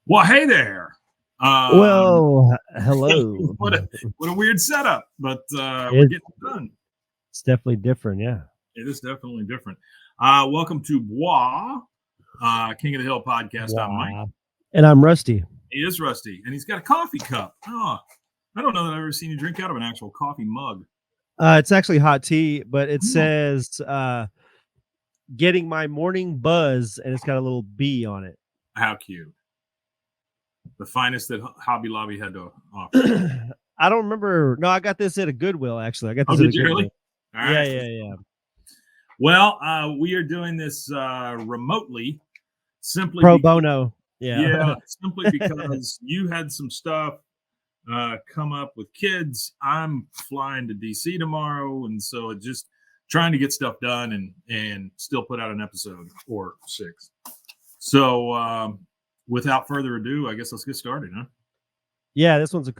Well, hey there. Um, Well, hello. what a weird setup, but we're It's getting it done. definitely different, yeah. It is definitely different. Welcome to Bois, King of the Hill podcast. I'm Mike. Wow. And I'm Rusty. He is Rusty, and he's got a coffee cup. Oh, I don't know that I've ever seen you drink out of an actual coffee mug. It's actually hot tea, but it Oh, says getting my morning buzz, and it's got a little bee on it. how cute! The finest that Hobby Lobby had to offer. I don't remember. No, I got this at a Goodwill, actually. I got Oh, this at did a you really? Goodwill. All Yeah, right. yeah, yeah. Well, we are doing this remotely, simply Pro because. bono. Yeah, Yeah. simply because you had some stuff come up with kids. I'm flying to DC tomorrow, and so it just trying to get stuff done and still put out an episode or six. So without further ado, I guess let's get started, huh? Yeah, this one's a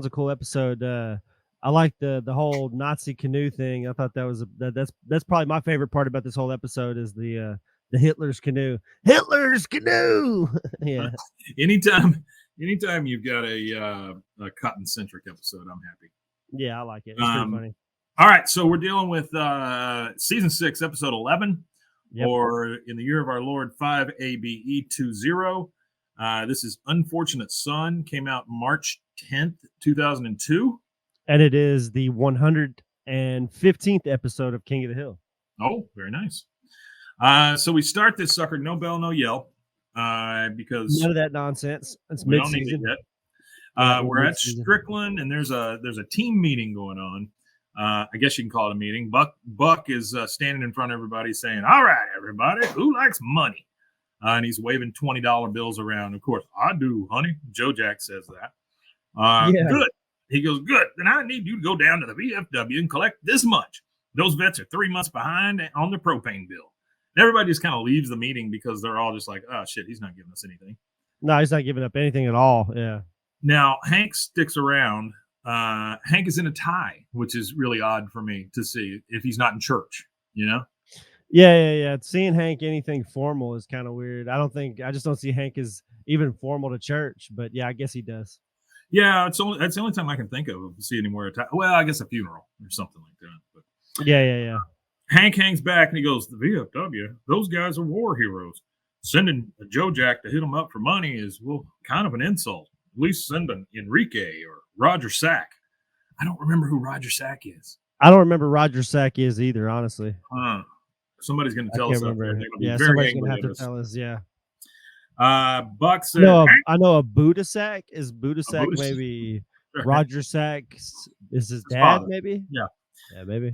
cool episode. I like the whole Nazi canoe thing. I thought that was that's probably my favorite part about this whole episode is the Hitler's canoe. Hitler's canoe. Yeah. anytime you've got a cotton centric episode, I'm happy. Yeah, I like it. It's pretty funny. All right, so we're dealing with season 6, episode 11, Yep. or in the year of our Lord 5 ABE 20. This is Unfortunate Son, came out March 10th, 2002. And it is the 115th episode of King of the Hill. Oh, very nice. So we start this sucker, no bell, no yell, because None of that nonsense. It's we don't need it mid-season. yet. Yeah, We're at mid-season. Strickland, and there's a team meeting going on. I guess you can call it a meeting. Buck is standing in front of everybody saying, "All right, everybody, who likes money?" And he's waving $20 bills around. Of course, I do, honey. Joe Jack says that. Yeah. Good. He goes, good. Then I need you to go down to the VFW and collect this much. Those vets are 3 months behind on their propane bill. And everybody just kind of leaves the meeting because they're all just like, oh, shit, he's not giving us anything. No, he's not giving up anything at all. Yeah. Now, Hank sticks around. Hank is in a tie, which is really odd for me to see if he's not in church, you know? Yeah. Seeing Hank anything formal is kind of weird. I just don't see Hank as even formal to church, but yeah, I guess he does. Yeah, that's the only time I can think of seeing him wear a tie. Well, I guess a funeral or something like that. But Yeah. Hank hangs back and he goes, the VFW, those guys are war heroes. Sending a Joe Jack to hit them up for money is, well, kind of an insult. At least send an Enrique or Roger Sack. I don't remember who Roger Sack is. I don't remember Roger Sack is either, honestly. Somebody's going to tell I us can't out there. remember. Be Yeah, very somebody's angry gonna have at to us. tell us. Yeah. Buck said, No, I know a Buddha Sack. Is Buddha Sack Buddha- maybe Roger Sack? Is his dad father. maybe? Yeah. Yeah, maybe.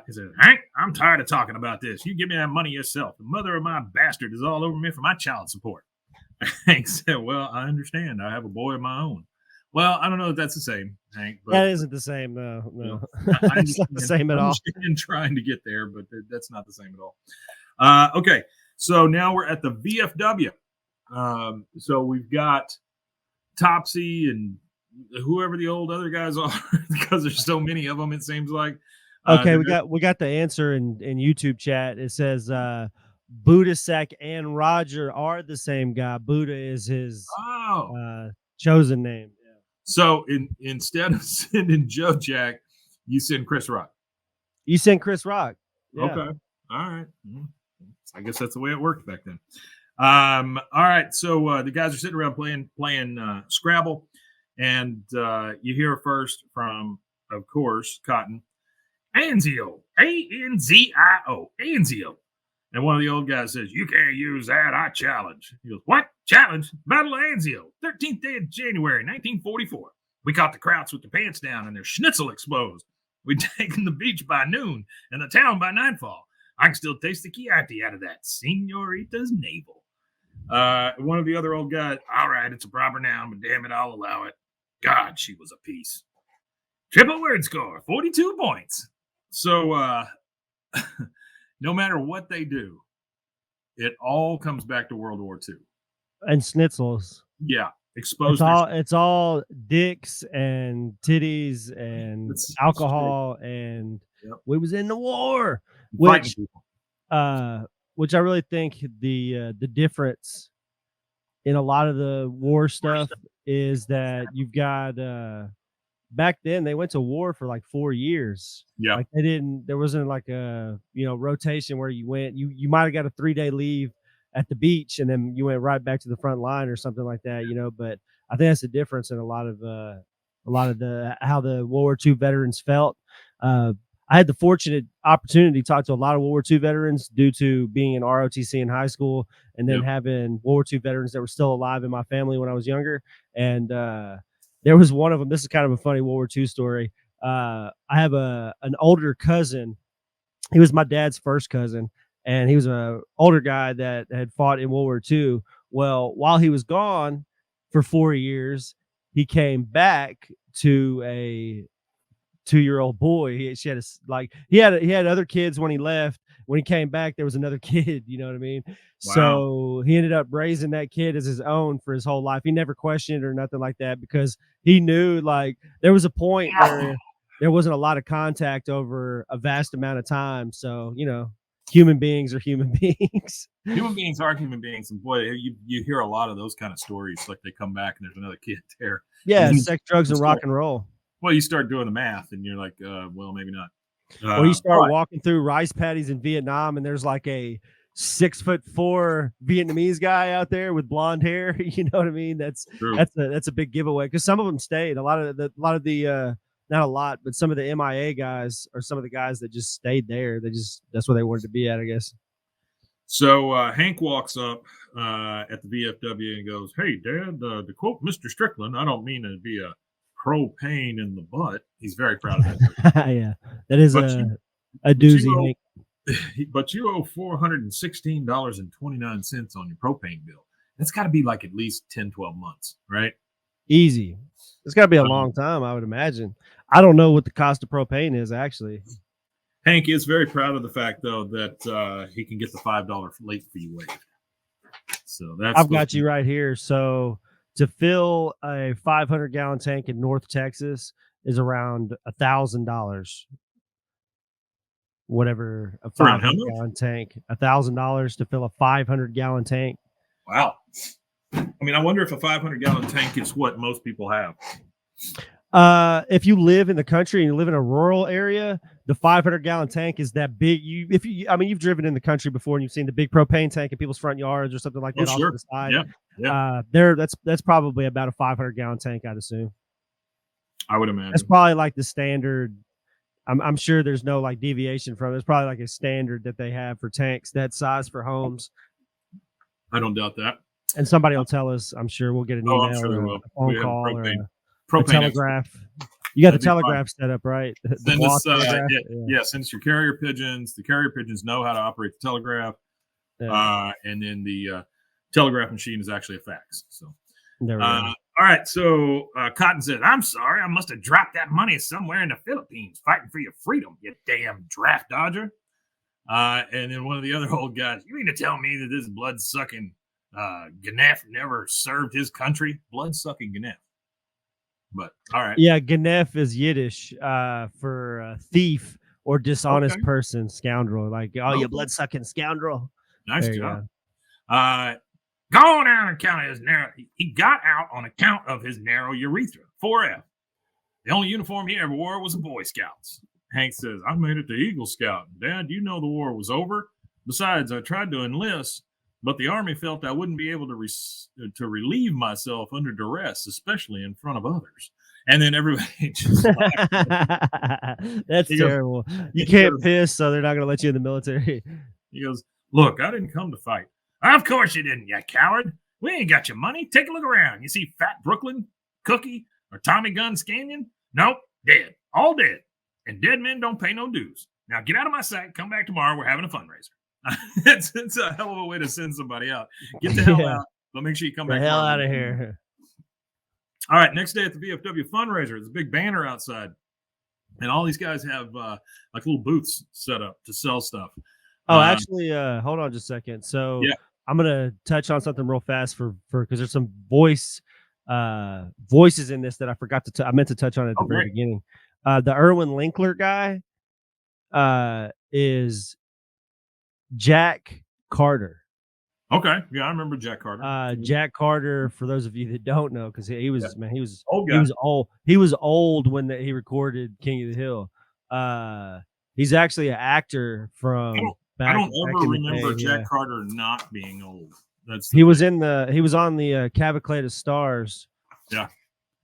He said, Hank, I'm tired of talking about this. You give me that money yourself. The mother of my bastard is all over me for my child support. Hank said, well, I understand. I have a boy of my own. Well, I don't know if that's the same, Hank. But That isn't the same. No. It's not the same at I all. understand trying to get there, but that's not the same at all. Okay, so now we're at the VFW. So we've got Topsy and whoever the old other guys are, because there's so many of them. It seems like. Okay, we got the answer in YouTube chat. It says Buddha Sack and Roger are the same guy. Buddha is his chosen name. Yeah. So instead of sending Joe Jack, you send Chris Rock. You send Chris Rock. Yeah. Okay. All right. I guess that's the way it worked back then. All right. So the guys are sitting around playing Scrabble, and you hear first from, of course, Cotton. Anzio, A-N-Z-I-O, Anzio. And one of the old guys says, you can't use that, I challenge. He goes, what? Challenge? Battle of Anzio, 13th day of January, 1944. We caught the Krauts with their pants down and their schnitzel exposed. We'd taken the beach by noon and the town by nightfall. I can still taste the Chianti out of that senorita's navel. One of the other old guys, all right, it's a proper noun, but damn it, I'll allow it. God, she was a piece. Triple word score, 42 points. So no matter what they do, it all comes back to World War II. And schnitzels. Yeah. Exposed. It's all dicks and titties and alcohol and we was in the war. Which I really think the difference in a lot of the war stuff is that you've got back then they went to war for like 4 years. Yeah. Like there wasn't like a, rotation where you might have got a 3-day leave at the beach and then you went right back to the front line or something like that, but I think that's the difference in a lot of the how the World War II veterans felt. I had the fortunate opportunity to talk to a lot of World War II veterans due to being in ROTC in high school and then having World War II veterans that were still alive in my family when I was younger. And there was one of them. This is kind of a funny World War II story. I have an older cousin. He was my dad's first cousin, and he was an older guy that had fought in World War II. Well, while he was gone for 4 years, he came back to a 2-year-old boy. He had other kids when he left. When he came back, there was another kid. You know what I mean? Wow. So he ended up raising that kid as his own for his whole life. He never questioned it or nothing like that because he knew like there was a point where there wasn't a lot of contact over a vast amount of time. So human beings are human beings. Human beings are human beings, and boy, you hear a lot of those kind of stories. Like they come back and there's another kid there. Yeah, sex, drugs, and rock and roll. Well, you start doing the math, and you're like, well, maybe not. Or you start walking through rice paddies in Vietnam, and there's like a 6'4" Vietnamese guy out there with blonde hair. You know what I mean? That's a big giveaway because some of them stayed. A lot of the not a lot, but some of the MIA guys are some of the guys that just stayed there. That's where they wanted to be at, I guess. So Hank walks up at the VFW and goes, "Hey, Dad, to quote Mr. Strickland, I don't mean to be a propane in the butt." He's very proud of that. Yeah, that is a doozy, Hank. But you owe $416.29 on your propane bill. That's got to be like at least 10, 12 months, right? Easy. It's got to be a long time, I would imagine. I don't know what the cost of propane is, actually. Hank is very proud of the fact, though, that he can get the $5 late fee waived. So I've got you right here. So to fill a 500-gallon tank in North Texas is around $1,000. Whatever a 500-gallon tank, $1,000 to fill a 500-gallon tank. Wow. I mean, I wonder if a 500-gallon tank is what most people have. If you live in the country and you live in a rural area, the 500-gallon tank is that big. You've driven in the country before and you've seen the big propane tank in people's front yards or something like that off to the side. Yeah. That's probably about a 500-gallon tank, I'd assume. I would imagine that's probably like the standard. I'm sure there's no like deviation from it. It's probably like a standard that they have for tanks that size for homes. I don't doubt that. And somebody will tell us. I'm sure we'll get an email or a phone call or a telegraph. You got the telegraph set up, right? Send us, send us your carrier pigeons. The carrier pigeons know how to operate the telegraph. And then the telegraph machine is actually a fax. So there we go. All right, so Cotton says, "I'm sorry, I must have dropped that money somewhere in the Philippines fighting for your freedom, you damn draft dodger." And then one of the other old guys, "You mean to tell me that this blood-sucking Ganef never served his country?" Blood-sucking Ganef. But all right. Yeah, Ganef is Yiddish for thief or dishonest person, scoundrel. Like, you blood-sucking scoundrel. Nice job. Go on out on account of his narrow. He got out on account of his narrow urethra. 4F. The only uniform he ever wore was a Boy Scouts. Hank says, "I made it to Eagle Scout. Dad, you know the war was over. Besides, I tried to enlist, but the Army felt I wouldn't be able to relieve myself under duress, especially in front of others." And then everybody just That's terrible. You can't piss, so they're not going to let you in the military. He goes, "Look, I didn't come to fight." "Of course you didn't, you coward. We ain't got your money. Take a look around. You see Fat Brooklyn, Cookie, or Tommy Gun Scanyon? Nope, dead. All dead. And dead men don't pay no dues. Now get out of my sight. Come back tomorrow. We're having a fundraiser." It's a hell of a way to send somebody out. Get the hell out. But make sure you come back. The hell out of here. All right, next day at the VFW fundraiser, there's a big banner outside. And all these guys have like little booths set up to sell stuff. Oh, actually, hold on just a second. So I'm gonna touch on something real fast for because there's some voices in this that I forgot to. I meant to touch on at the very beginning. The Erwin Linkler guy is Jack Carter. Okay, yeah, I remember Jack Carter. Jack Carter, for those of you that don't know, because he Yeah. was man, Old he guy. was old. He was old when he recorded King of the Hill. He's actually an actor I don't from I back don't back ever in the remember day. Jack Yeah, Carter not being old. That's the he was thing. in the he was on the Cavalcade Stars Yeah.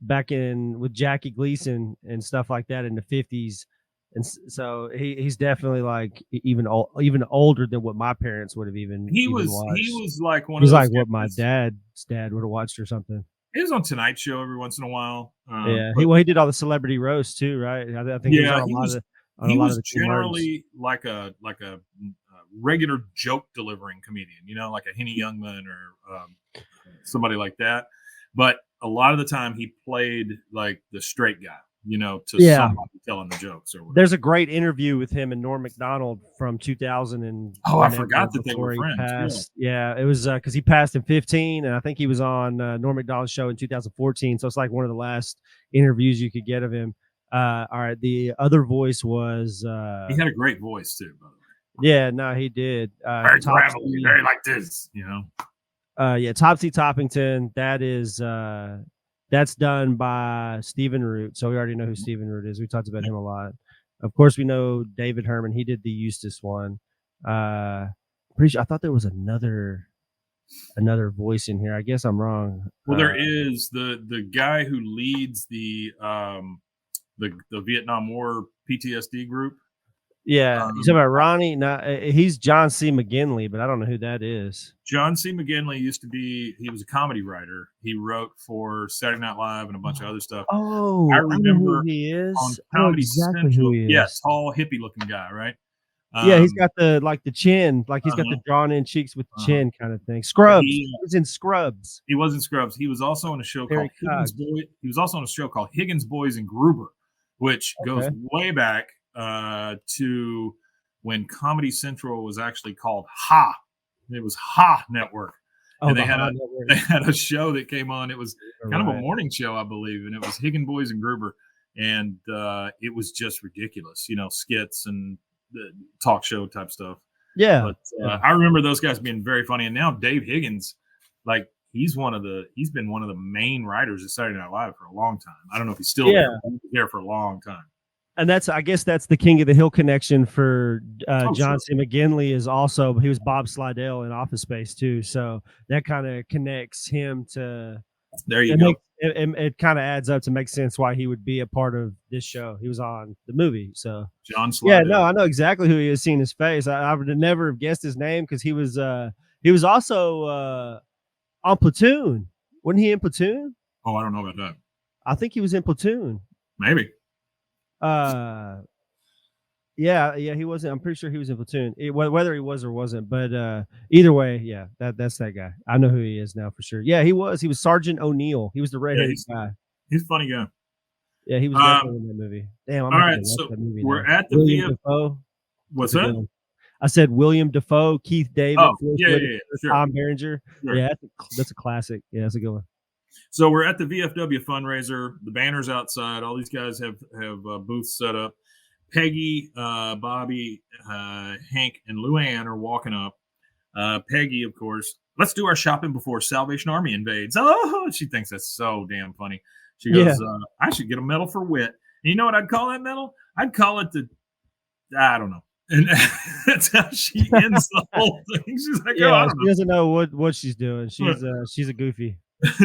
back in with Jackie Gleason and stuff like that in the 50s. And so he's definitely like even older than what my parents would have even He watched. was like one of He's those like what my guys. dad's dad would have watched or something. He was on Tonight Show every once in a while. Yeah, But he did all the celebrity roasts too, right? I think he was yeah, on a he lot of was the Tim Martins. generally like a regular joke delivering comedian, like a Henny Youngman or somebody like that. But a lot of the time he played like the straight guy, to Yeah, somebody telling the jokes or whatever. there's a great interview with him and Norm Macdonald from 2000 and Oh, I whenever forgot that they were before he friends. Yeah. passed. Yeah, it was because he passed in 15, and I think he was on Norm Macdonald's show in 2014. So it's like one of the last interviews you could get of him. All right, the other voice was He had a great voice too, by the way. yeah, no, he did. Very gravelly, very like this. Yeah, Topsy Toppington. That's done by Stephen Root. So we already know who Stephen Root is. We talked about him a lot. Of course, we know David Herman. He did the Eustace one. Pretty sure I thought there was another voice in here. I guess I'm wrong. Well, there is the guy who leads the Vietnam War PTSD group. Yeah, you talking about Ronnie? No, he's John C. McGinley, but I don't know who that is. John C. McGinley he was a comedy writer. He wrote for Saturday Night Live and a bunch of other stuff. Oh, I I know who remember he is. on I know Comedy exactly Central. who he is. Yeah, tall, hippie looking guy, right? Yeah, he's got the chin, like he's got the drawn in cheeks with the chin kind of thing. Scrubs. He was in Scrubs. He was in Scrubs. He was also on a show Terry called Higgins Boy. He was also on a show called Higgins Boys and Gruber, which goes way back to when Comedy Central was actually called Ha. It was Ha Network. Oh, and they had a show that came on. It was kind of a morning show, I believe, and it was Higgins Boys and Gruber, and it was just ridiculous, skits and the talk show type stuff. Yeah, but I remember those guys being very funny. And now Dave Higgins, like he's been one of the main writers at Saturday Night Live for a long time. I don't know if he's still there. He was there for a long time. And I guess that's the King of the Hill connection for John C. McGinley. He was Bob Slidell in Office Space too, so that kind of connects him to. There you go. It kind of adds up to make sense why he would be a part of this show. He was on the movie, so John Slidell. Yeah, no, I know exactly who he is. Seeing his face, I would have never have guessed his name because he was also on Platoon. Wasn't he in Platoon? Oh, I don't know about that. I think he was in Platoon. Maybe. Yeah, he wasn't. I'm pretty sure he was in Platoon. Whether he was or wasn't, but either way, yeah, that's that guy. I know who he is now for sure. Yeah, he was Sergeant O'Neill. He was the redheaded guy. He's a funny guy. Yeah, he was definitely in that movie. Damn, all right, so we're at the William Dafoe. What's that? I said William Dafoe, Keith David, sure. Tom Berenger. Sure. Yeah, that's a classic. Yeah, that's a good one. So we're at the VFW fundraiser. The banner's outside. All these guys have booths set up. Peggy, Bobby, Hank, and Luann are walking up. Peggy, of course, let's do our shopping before Salvation Army invades. Oh, she thinks that's so damn funny. She goes, I should get a medal for wit. And you know what I'd call that medal? I'd call it I don't know. And that's how she ends the whole thing. She's like, she doesn't know what she's doing. She's a goofy.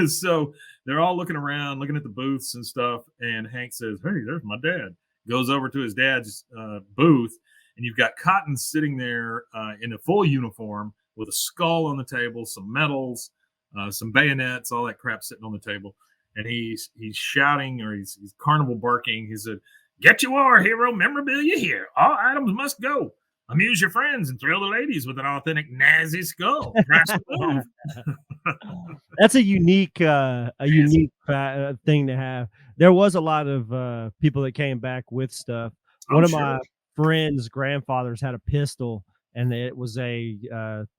So they're all looking around, looking at the booths and stuff. And Hank says, hey, there's my dad. Goes over to his dad's booth, and you've got Cotton sitting there in a full uniform with a skull on the table, some medals, some bayonets, all that crap sitting on the table. And he's shouting, or he's carnival barking. He said, get your war hero memorabilia here. All items must go. Amuse your friends and thrill the ladies with an authentic Nazi skull. That's a unique thing to have. There was a lot of people that came back with stuff. One of my friend's grandfathers had a pistol and it was a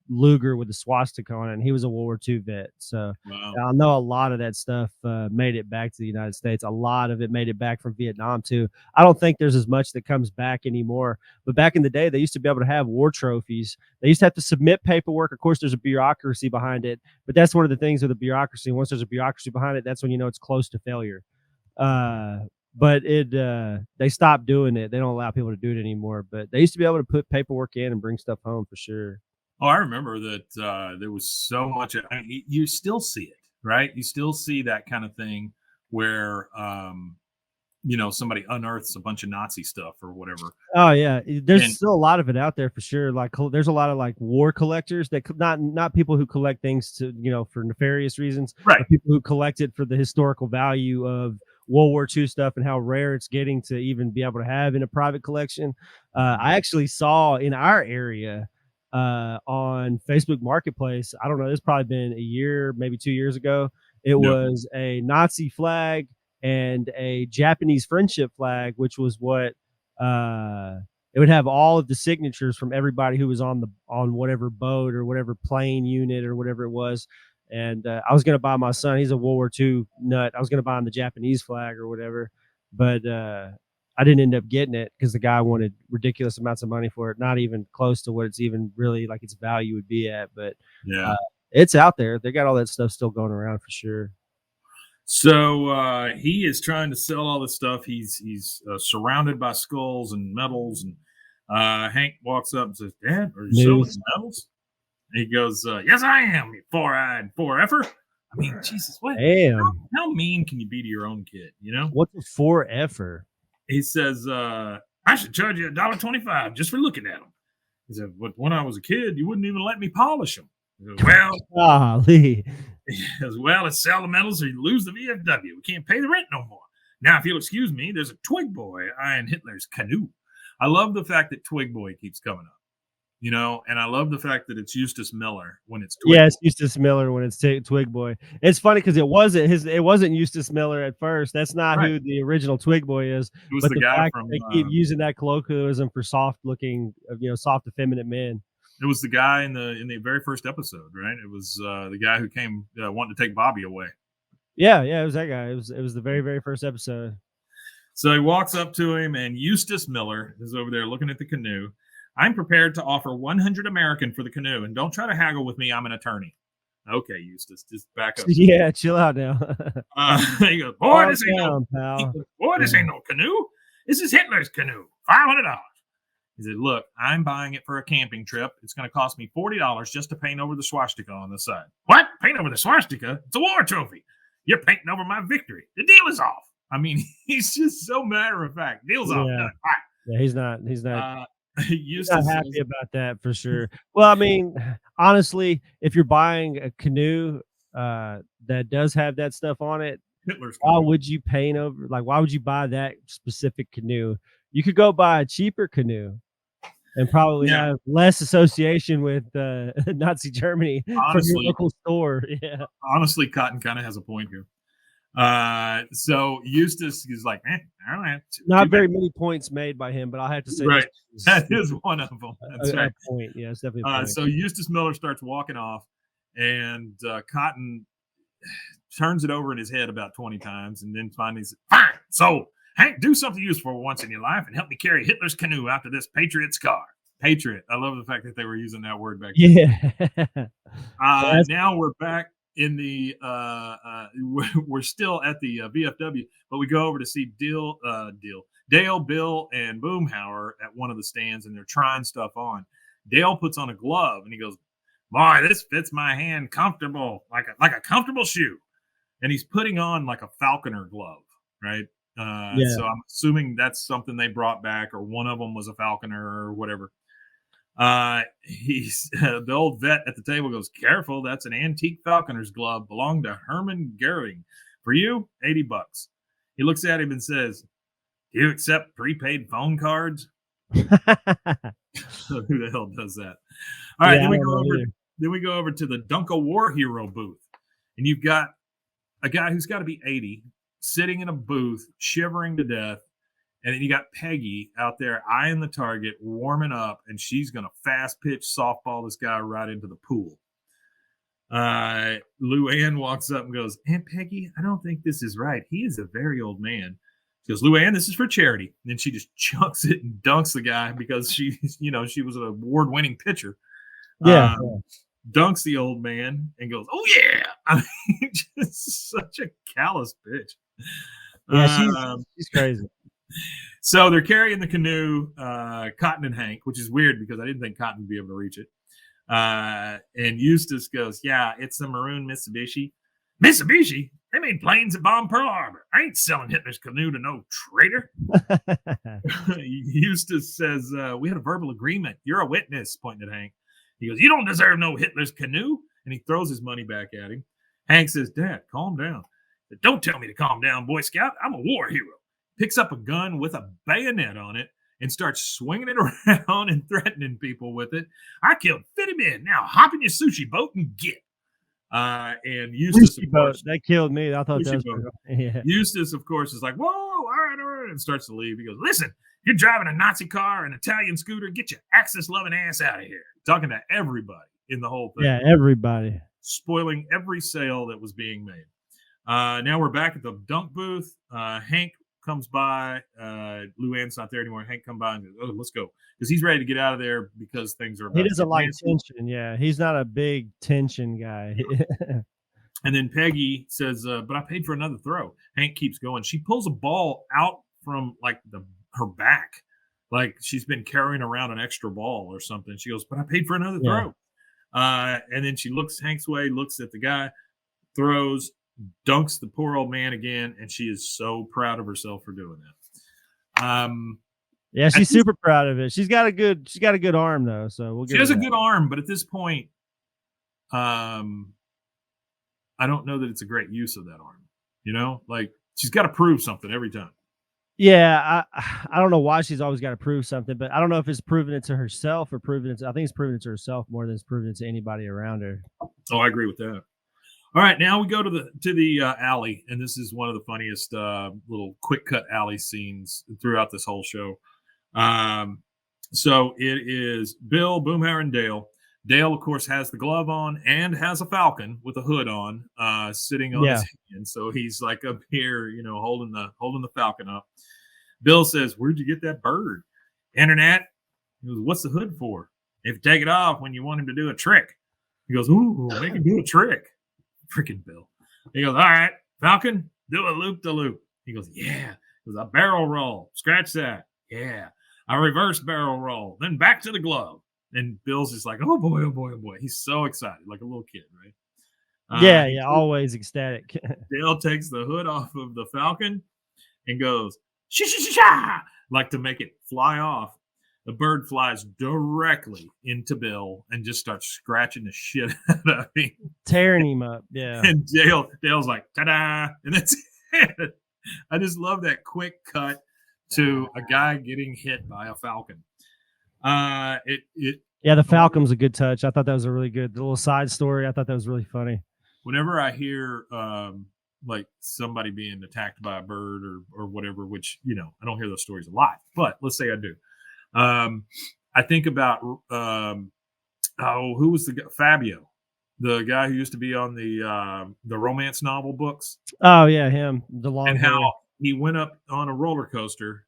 Luger with a swastika on it, and he was a World War II vet. So Wow. I know a lot of that stuff made it back to the United States. A lot of it made it back from Vietnam too. I don't think there's as much that comes back anymore. But back in the day, they used to be able to have war trophies. They used to have to submit paperwork. Of course, there's a bureaucracy behind it, but that's one of the things with the bureaucracy. Once there's a bureaucracy behind it, that's when you know it's close to failure. Uh, but they stopped doing it. They don't allow people to do it anymore. But they used to be able to put paperwork in and bring stuff home for sure. Oh, I remember that there was so much. I mean, you still see it, right? You still see that kind of thing where somebody unearths a bunch of Nazi stuff or whatever. Oh yeah, there's And still a lot of it out there for sure. Like there's a lot of like war collectors that not people who collect things to for nefarious reasons, right. but people who collect it for the historical value of World War II stuff and how rare it's getting to even be able to have in a private collection. I actually saw in our area on Facebook Marketplace. I don't know. It's probably been a year, maybe 2 years ago. It Yeah. was a Nazi flag and a Japanese friendship flag, which was what it would have all of the signatures from everybody who was on whatever boat or whatever plane unit or whatever it was. And I was gonna buy my son. He's a World War II nut. I was gonna buy him the Japanese flag or whatever, but I didn't end up getting it because the guy wanted ridiculous amounts of money for it, not even close to what it's even really like its value would be at. But Yeah. it's out there. They got all that stuff still going around for sure. So he is trying to sell all this stuff. He's surrounded by skulls and medals, and Hank walks up and says, "Dad, are you selling News. medals?" And he goes, "Yes, I am, you four-eyed four-effer." I mean, Jesus, what? Damn. How mean can you be to your own kid? What's a 4-effer? He says, "I should charge you $1.25 just for looking at them." He said, "But when I was a kid, you wouldn't even let me polish them." He goes, "Well, Golly. it's sell the medals or you lose the VFW. We can't pay the rent no more. Now, if you'll excuse me, there's a Twig Boy eyeing Hitler's canoe." I love the fact that Twig Boy keeps coming up, and I love the fact that it's Eustace Miller when it's Twig Yes, Boy. Eustace Miller when it's Twig Boy. It's funny because it wasn't Eustace Miller at first. That's not Right. who the original Twig Boy is. It was But the the guy fact that from, they keep using that colloquialism for soft looking, soft effeminate men. it was the guy in the very first episode, right? It was the guy who came wanting to take Bobby away. Yeah, it was that guy. It was the very, very first episode. So he walks up to him, and Eustace Miller is over there looking at the canoe. "I'm prepared to offer 100 American for the canoe, and don't try to haggle with me. I'm an attorney." Okay, Eustace, just back up. Yeah, chill out now. He goes, "Boy, Calm this ain't down, no, pal. boy, this ain't no canoe. This is Hitler's canoe. $500." He said, "Look, I'm buying it for a camping trip. It's going to cost me $40 just to paint over the swastika on the side." "What? Paint over the swastika? It's a war trophy. You're painting over my victory. The deal is off." I mean, he's just so matter of fact. Deal's off. Yeah. Done. Yeah, he's not Not not happy about that for sure. Well, I mean, honestly, if you're buying a canoe that does have that stuff on it, Hitler's why canoe. would you paint over why would you buy that specific canoe? You could go buy a cheaper canoe and probably Yeah, have less association with Nazi Germany from your honestly, local store. Yeah. Cotton kind of has a point here. So Eustace is like, all right, Not too bad. very many points made by him, but I'll have to say Right. this That is one of them. That's a right. point. Yeah, it's definitely a point. So Eustace Miller starts walking off, and Cotton turns it over in his head about 20 times, and then finally says, "Fine. So, Hank, do something useful once in your life and help me carry Hitler's canoe out to this Patriot scar." Patriot. I love the fact that they were using that word back then. Yeah. Now we're back in the we're still at the VFW, but we go over to see Dale, Bill, and Boomhauer at one of the stands, and they're trying stuff on. Dale puts on a glove, and he goes, "Boy, this fits my hand comfortable, like a comfortable shoe." And he's putting on like a falconer glove, right? Yeah. So I'm assuming that's something they brought back, or one of them was a falconer or whatever. He's the old vet at the table goes, "Careful, that's an antique falconer's glove, belonged to Herman Goering. For you, $80." He looks at him and says, "Do you accept prepaid phone cards?" Who the hell does that? All right, Yeah, then we go over to the Dunkel War Hero booth, and you've got a guy who's got to be 80 sitting in a booth, shivering to death, And then you got Peggy out there eyeing the target, warming up, and she's going to fast pitch softball this guy right into the pool. Luann walks up and goes, Aunt Peggy, I don't think this is right. He is a very old man. She goes, Luann, this is for charity. And then she just chucks it and dunks the guy because she was an award-winning pitcher. Yeah. Dunks the old man and goes, oh, yeah. I mean, just such a callous bitch. Yeah, she's crazy. So they're carrying the canoe, Cotton and Hank, which is weird because I didn't think Cotton would be able to reach it. And Eustace goes, yeah, it's a maroon Mitsubishi. Mitsubishi? They made planes that bombed Pearl Harbor. I ain't selling Hitler's canoe to no traitor. Eustace says, we had a verbal agreement. You're a witness, pointing at Hank. He goes, you don't deserve no Hitler's canoe. And he throws his money back at him. Hank says, Dad, calm down. Don't tell me to calm down, Boy Scout. I'm a war hero. Picks up a gun with a bayonet on it and starts swinging it around and threatening people with it. I killed 50 men. Now hop in your sushi boat and get. And Eustace, of course, that killed me. I thought that was yeah. Eustace, of course, is like, whoa, all right, and starts to leave. He goes, listen, you're driving a Nazi car, an Italian scooter. Get your Axis-loving ass out of here. Talking to everybody in the whole thing. Yeah, everybody. Spoiling every sale that was being made. Now we're back at the dunk booth. Hank comes by. Luann's not there anymore. Hank comes by and goes, oh, let's go. Because he's ready to get out of there because things are about He doesn't like tension. Yeah, he's not a big tension guy. And then Peggy says, but I paid for another throw. Hank keeps going. She pulls a ball out from like her back. Like she's been carrying around an extra ball or something. She goes, but I paid for another throw. And then she looks Hank's way, looks at the guy, throws, dunks the poor old man again, and she is so proud of herself for doing that. Yeah, she's super proud of it. She's got a good arm though, so we'll get. She has a good arm, but at this point, I don't know that it's a great use of that arm. You know, like she's got to prove something every time. Yeah, I don't know why she's always got to prove something, but I don't know if it's proving it to herself or proving it. I think it's proving it to herself more than it's proving it to anybody around her. Oh, I agree with that. All right, now we go to the alley, and this is one of the funniest little quick cut alley scenes throughout this whole show. So it is Bill, Boomhauer, and Dale. Dale, of course, has the glove on and has a falcon with a hood on, sitting on his hand. So he's like up here, you know, holding the falcon up. Bill says, "Where'd you get that bird?" Internet. He goes, "What's the hood for?" "If you take it off when you want him to do a trick." He goes, "Ooh, make him do a trick." Freaking Bill. He goes, "All right, falcon, do a loop-de-loop." He goes, "Yeah." He goes, "A barrel roll. Scratch that." "Yeah." "A reverse barrel roll. Then back to the glove." And Bill's just like, "Oh boy, oh boy, oh boy." He's so excited, like a little kid, right? Yeah, always ecstatic. Dale takes the hood off of the falcon and goes, "Sha-sha-sha-sha," like to make it fly off. The bird flies directly into Bill and just starts scratching the shit out of him. Tearing him up, yeah. And Dale's like, ta-da, and that's it. I just love that quick cut to a guy getting hit by a falcon. The falcon's a good touch. I thought that was a really good little side story. I thought that was really funny. Whenever I hear like somebody being attacked by a bird or whatever, which, you know, I don't hear those stories a lot, but let's say I do. I think about who was the guy? Fabio, the guy who used to be on the romance novel books. Oh yeah, him. The long and hair. How he went up on a roller coaster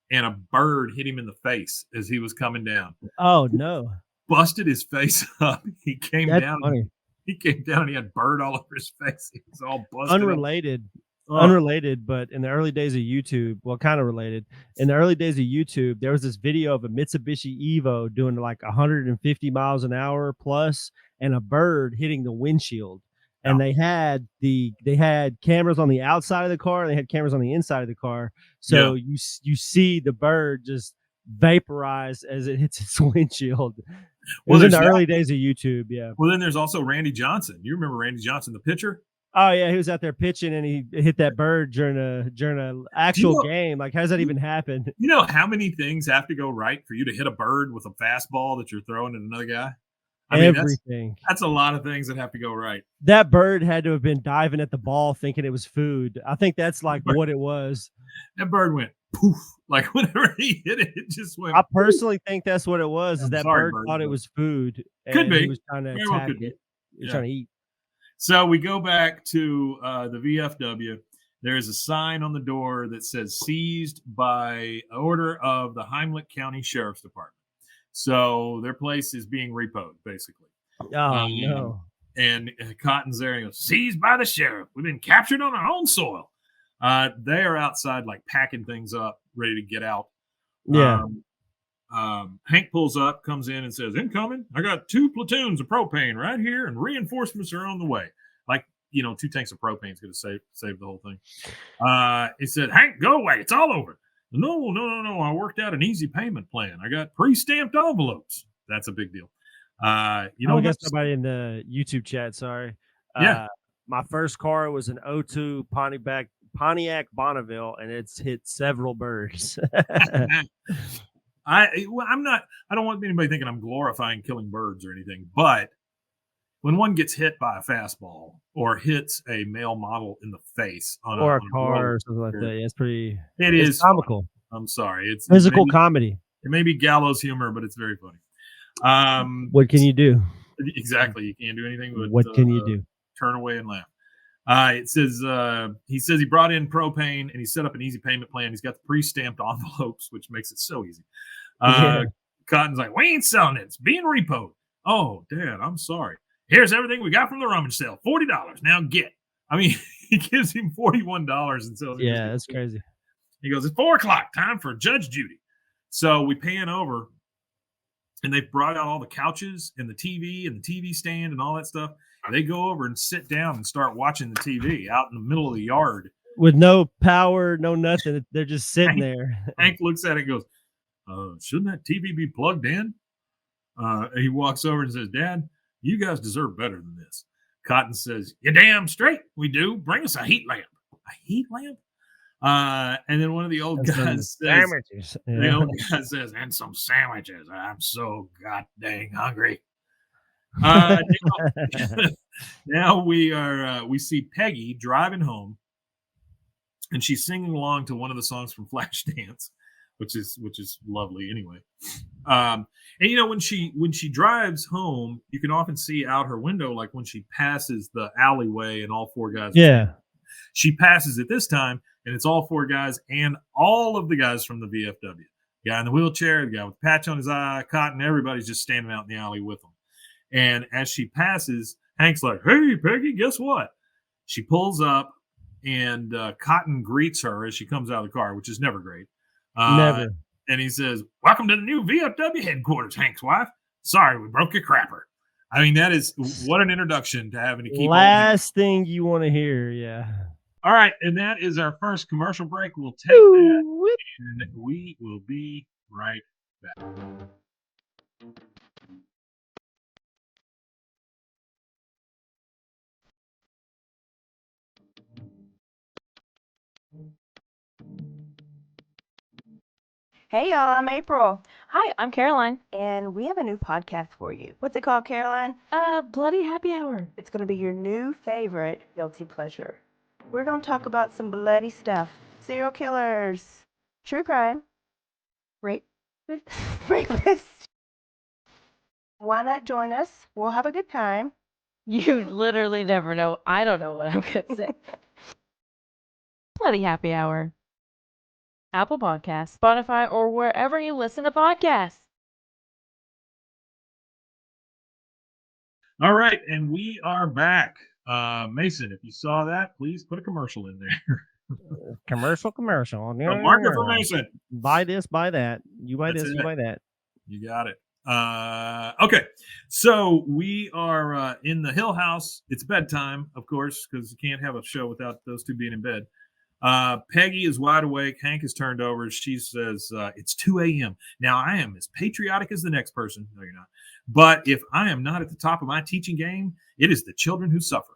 and a bird hit him in the face as he was coming down. Oh no! Busted his face up. He came That's down. Funny. He came down. And he had bird all over his face. He was all busted. Unrelated, but in the early days of YouTube, well, kind of related. In the early days of YouTube, there was this video of a Mitsubishi Evo doing like 150 miles an hour plus, and a bird hitting the windshield. And they had cameras on the outside of the car, and they had cameras on the inside of the car. So you see the bird just vaporize as it hits its windshield. Well, in the early days of YouTube, yeah. Well, then there's also Randy Johnson. You remember Randy Johnson, the pitcher? Oh yeah, he was out there pitching and he hit that bird during a actual game. Like, how does that even happen? You know how many things have to go right for you to hit a bird with a fastball that you're throwing at another guy? I mean, everything. That's a lot of things that have to go right. That bird had to have been diving at the ball thinking it was food. I think that's like what it was. That bird went poof. Like whenever he hit it, it just went. I personally think that's what it was. Is I'm that sorry, bird Bird, thought it but was food, could and he be. was trying to Very well attack could be. it. He was Yeah. trying to eat. So we go back to the VFW. There is a sign on the door that says "Seized by order of the Heimlich County Sheriff's Department." So their place is being repoed, basically. Oh no! And Cotton's there and goes, "Seized by the sheriff. We've been captured on our own soil." They are outside, like packing things up, ready to get out. Yeah. Hank pulls up, comes in, and says, "Incoming. I got 2 platoons of propane right here, and reinforcements are on the way." Like, 2 tanks of propane is going to save the whole thing. He said, "Hank, go away. It's all over." No. I worked out an easy payment plan. I got pre-stamped envelopes. That's a big deal. You I don't guess have to. somebody in the YouTube chat. Sorry. Yeah. My first car was an '02 Pontiac Bonneville, and it's hit several birds. I'm not. I don't want anybody thinking I'm glorifying killing birds or anything, but when one gets hit by a fastball or hits a male model in the face on or a a car or something like that. Yeah, it's pretty. It's comical. Funny. I'm sorry. It's Physical comedy. It may be gallows humor, but it's very funny. What can you do? Exactly. You can't do anything but what can you do? Turn away and laugh. It says he brought in propane and he set up an easy payment plan. He's got the pre-stamped envelopes, which makes it so easy. Cotton's like, "We ain't selling it. It's being repoed." "Oh, Dad, I'm sorry. Here's everything we got from the rummage sale. $40. Now get." I mean, he gives him $41 and sells. Yeah, that's crazy. He goes, "It's 4:00. Time for Judge Judy." So we pan over, and they've brought out all the couches and the TV stand and all that stuff. They go over and sit down and start watching the TV out in the middle of the yard with no power, no nothing. They're just sitting there. Hank looks at it and goes, "Shouldn't that TV be plugged in?" And he walks over and says, "Dad, you guys deserve better than this." Cotton says, "You're damn straight. We do. Bring us a heat lamp." A heat lamp? And then one of the old guys says, sandwiches. The old guy says, "And some sandwiches. I'm so god dang hungry." Now we see Peggy driving home, and she's singing along to one of the songs from Flashdance, which is lovely anyway. And when she drives home, you can often see out her window, like when she passes the alleyway and all 4 guys. Yeah. She passes it this time, and it's all 4 guys and all of the guys from the VFW. The guy in the wheelchair, the guy with the patch on his eye, Cotton, everybody's just standing out in the alley with them. And as she passes, Hank's like, "Hey, Peggy, guess what?" She pulls up, and Cotton greets her as she comes out of the car, which is never great. Never. And he says, "Welcome to the new VFW headquarters, Hank's wife. Sorry, we broke your crapper." I mean, that is what an introduction to having to keep. Last thing you want to hear, yeah. All right, and that is our first commercial break. We'll take that, and we will be right back. Hey y'all, I'm April, Hi, I'm Caroline. and we have a new podcast for you. What's it called, Caroline? Bloody Happy Hour. It's going to be your new favorite guilty pleasure. We're going to talk about some bloody stuff. Serial killers, true crime, Rape. rapists. Why not join us? We'll have a good time. You literally never know. I don't know what I'm going to say. Bloody Happy Hour. Apple Podcasts, Spotify, or wherever you listen to podcasts. All right, and we are back. Mason, if you saw that, please put a commercial in there. Commercial. A market for Mason. Buy this, buy that. You buy That's this, it. you buy that. You got it. Okay, so we are in the Hill House. It's bedtime, of course, because you can't have a show without those 2 being in bed. Peggy is wide awake. Hank is turned over. She says, "It's 2 a.m. Now, I am as patriotic as the next person." No, you're not. "But if I am not at the top of my teaching game, it is the children who suffer."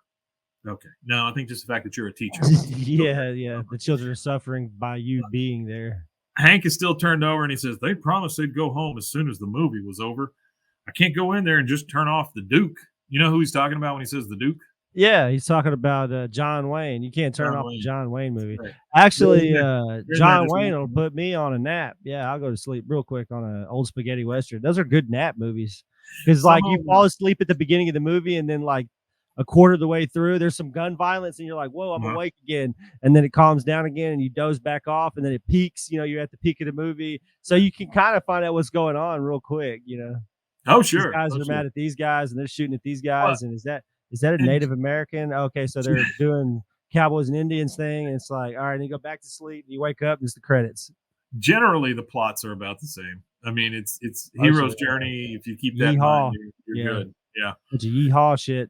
Okay. No, I think just the fact that you're a teacher. Yeah. The children are suffering by you being there. Hank is still turned over, and he says, "They promised they'd go home as soon as the movie was over. I can't go in there and just turn off the Duke." You know who he's talking about when he says the Duke? Yeah, he's talking about John Wayne. You can't turn John off the Wayne. John Wayne movie. Right. Actually, You're in there John just Wayne will watching. put me on a nap. Yeah, I'll go to sleep real quick on an old spaghetti western. Those are good nap movies because, Some like, of you 'em- fall asleep at the beginning of the movie, and then like a quarter of the way through, there's some gun violence, and you're like, "Whoa, I'm uh, awake again!" And then it calms down again, and you doze back off, and then it peaks. You're at the peak of the movie, so you can kind of find out what's going on real quick. Oh, These sure. guys Oh, are sure. mad at these guys, and they're shooting at these Well, guys, and is that a and Native American? Okay, so they're doing Cowboys and Indians thing, and it's like, all right, and you go back to sleep, and you wake up, and it's the credits. generally, the plots are about the same. I mean, it's Mostly, hero's journey. If you keep that in mind, yeehaw, you're yeah, good. Yeah. bunch of yeehaw shit.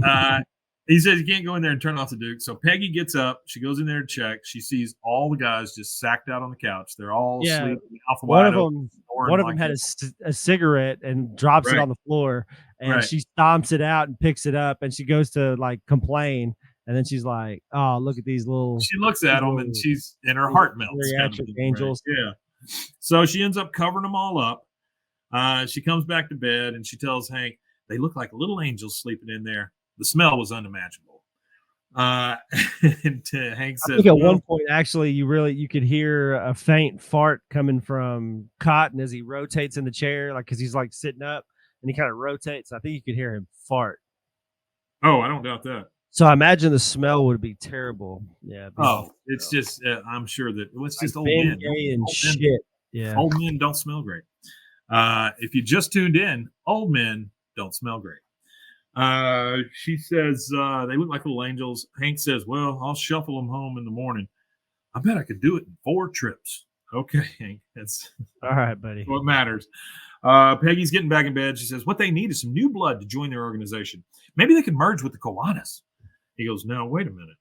Uh, he says you can't go in there and turn off the Duke. So Peggy gets up. She goes in there to check. She sees all the guys just sacked out on the couch. They're all Yeah, asleep, mouth one wide of open, them, snoring one of like them had a cigarette and drops it right, on the floor, and right. she stomps it out and picks it up, and she goes to like complain, and then she's like, "Oh, look at these little, She looks at these them and little she's in her heart melts, kind of geriatric thing, right? angels." Yeah. So she ends up covering them all up. She comes back to bed and she tells Hank they look like little angels sleeping in there. The smell was unimaginable. Uh, and Hank I says, think at "Well, one point, actually, you could hear a faint fart coming from Cotton as he rotates in the chair, like because he's like sitting up and he kind of rotates. I think you could hear him fart. oh, I don't doubt that. So I imagine the smell would be terrible. Yeah, it'd be Oh, awful. it's just I'm sure that it's Like just old Ben men. Gay and Old men, shit. Yeah. old men don't smell great. If you just tuned in, old men don't smell great. She says they look like little angels. Hank says, "Well, I'll shuffle them home in the morning. I bet I could do it in 4 trips." Okay, Hank, that's All right, buddy. what matters. Peggy's getting back in bed. She says, "What they need is some new blood to join their organization. Maybe they could merge with the Kiwanis." He goes, "No, wait a minute.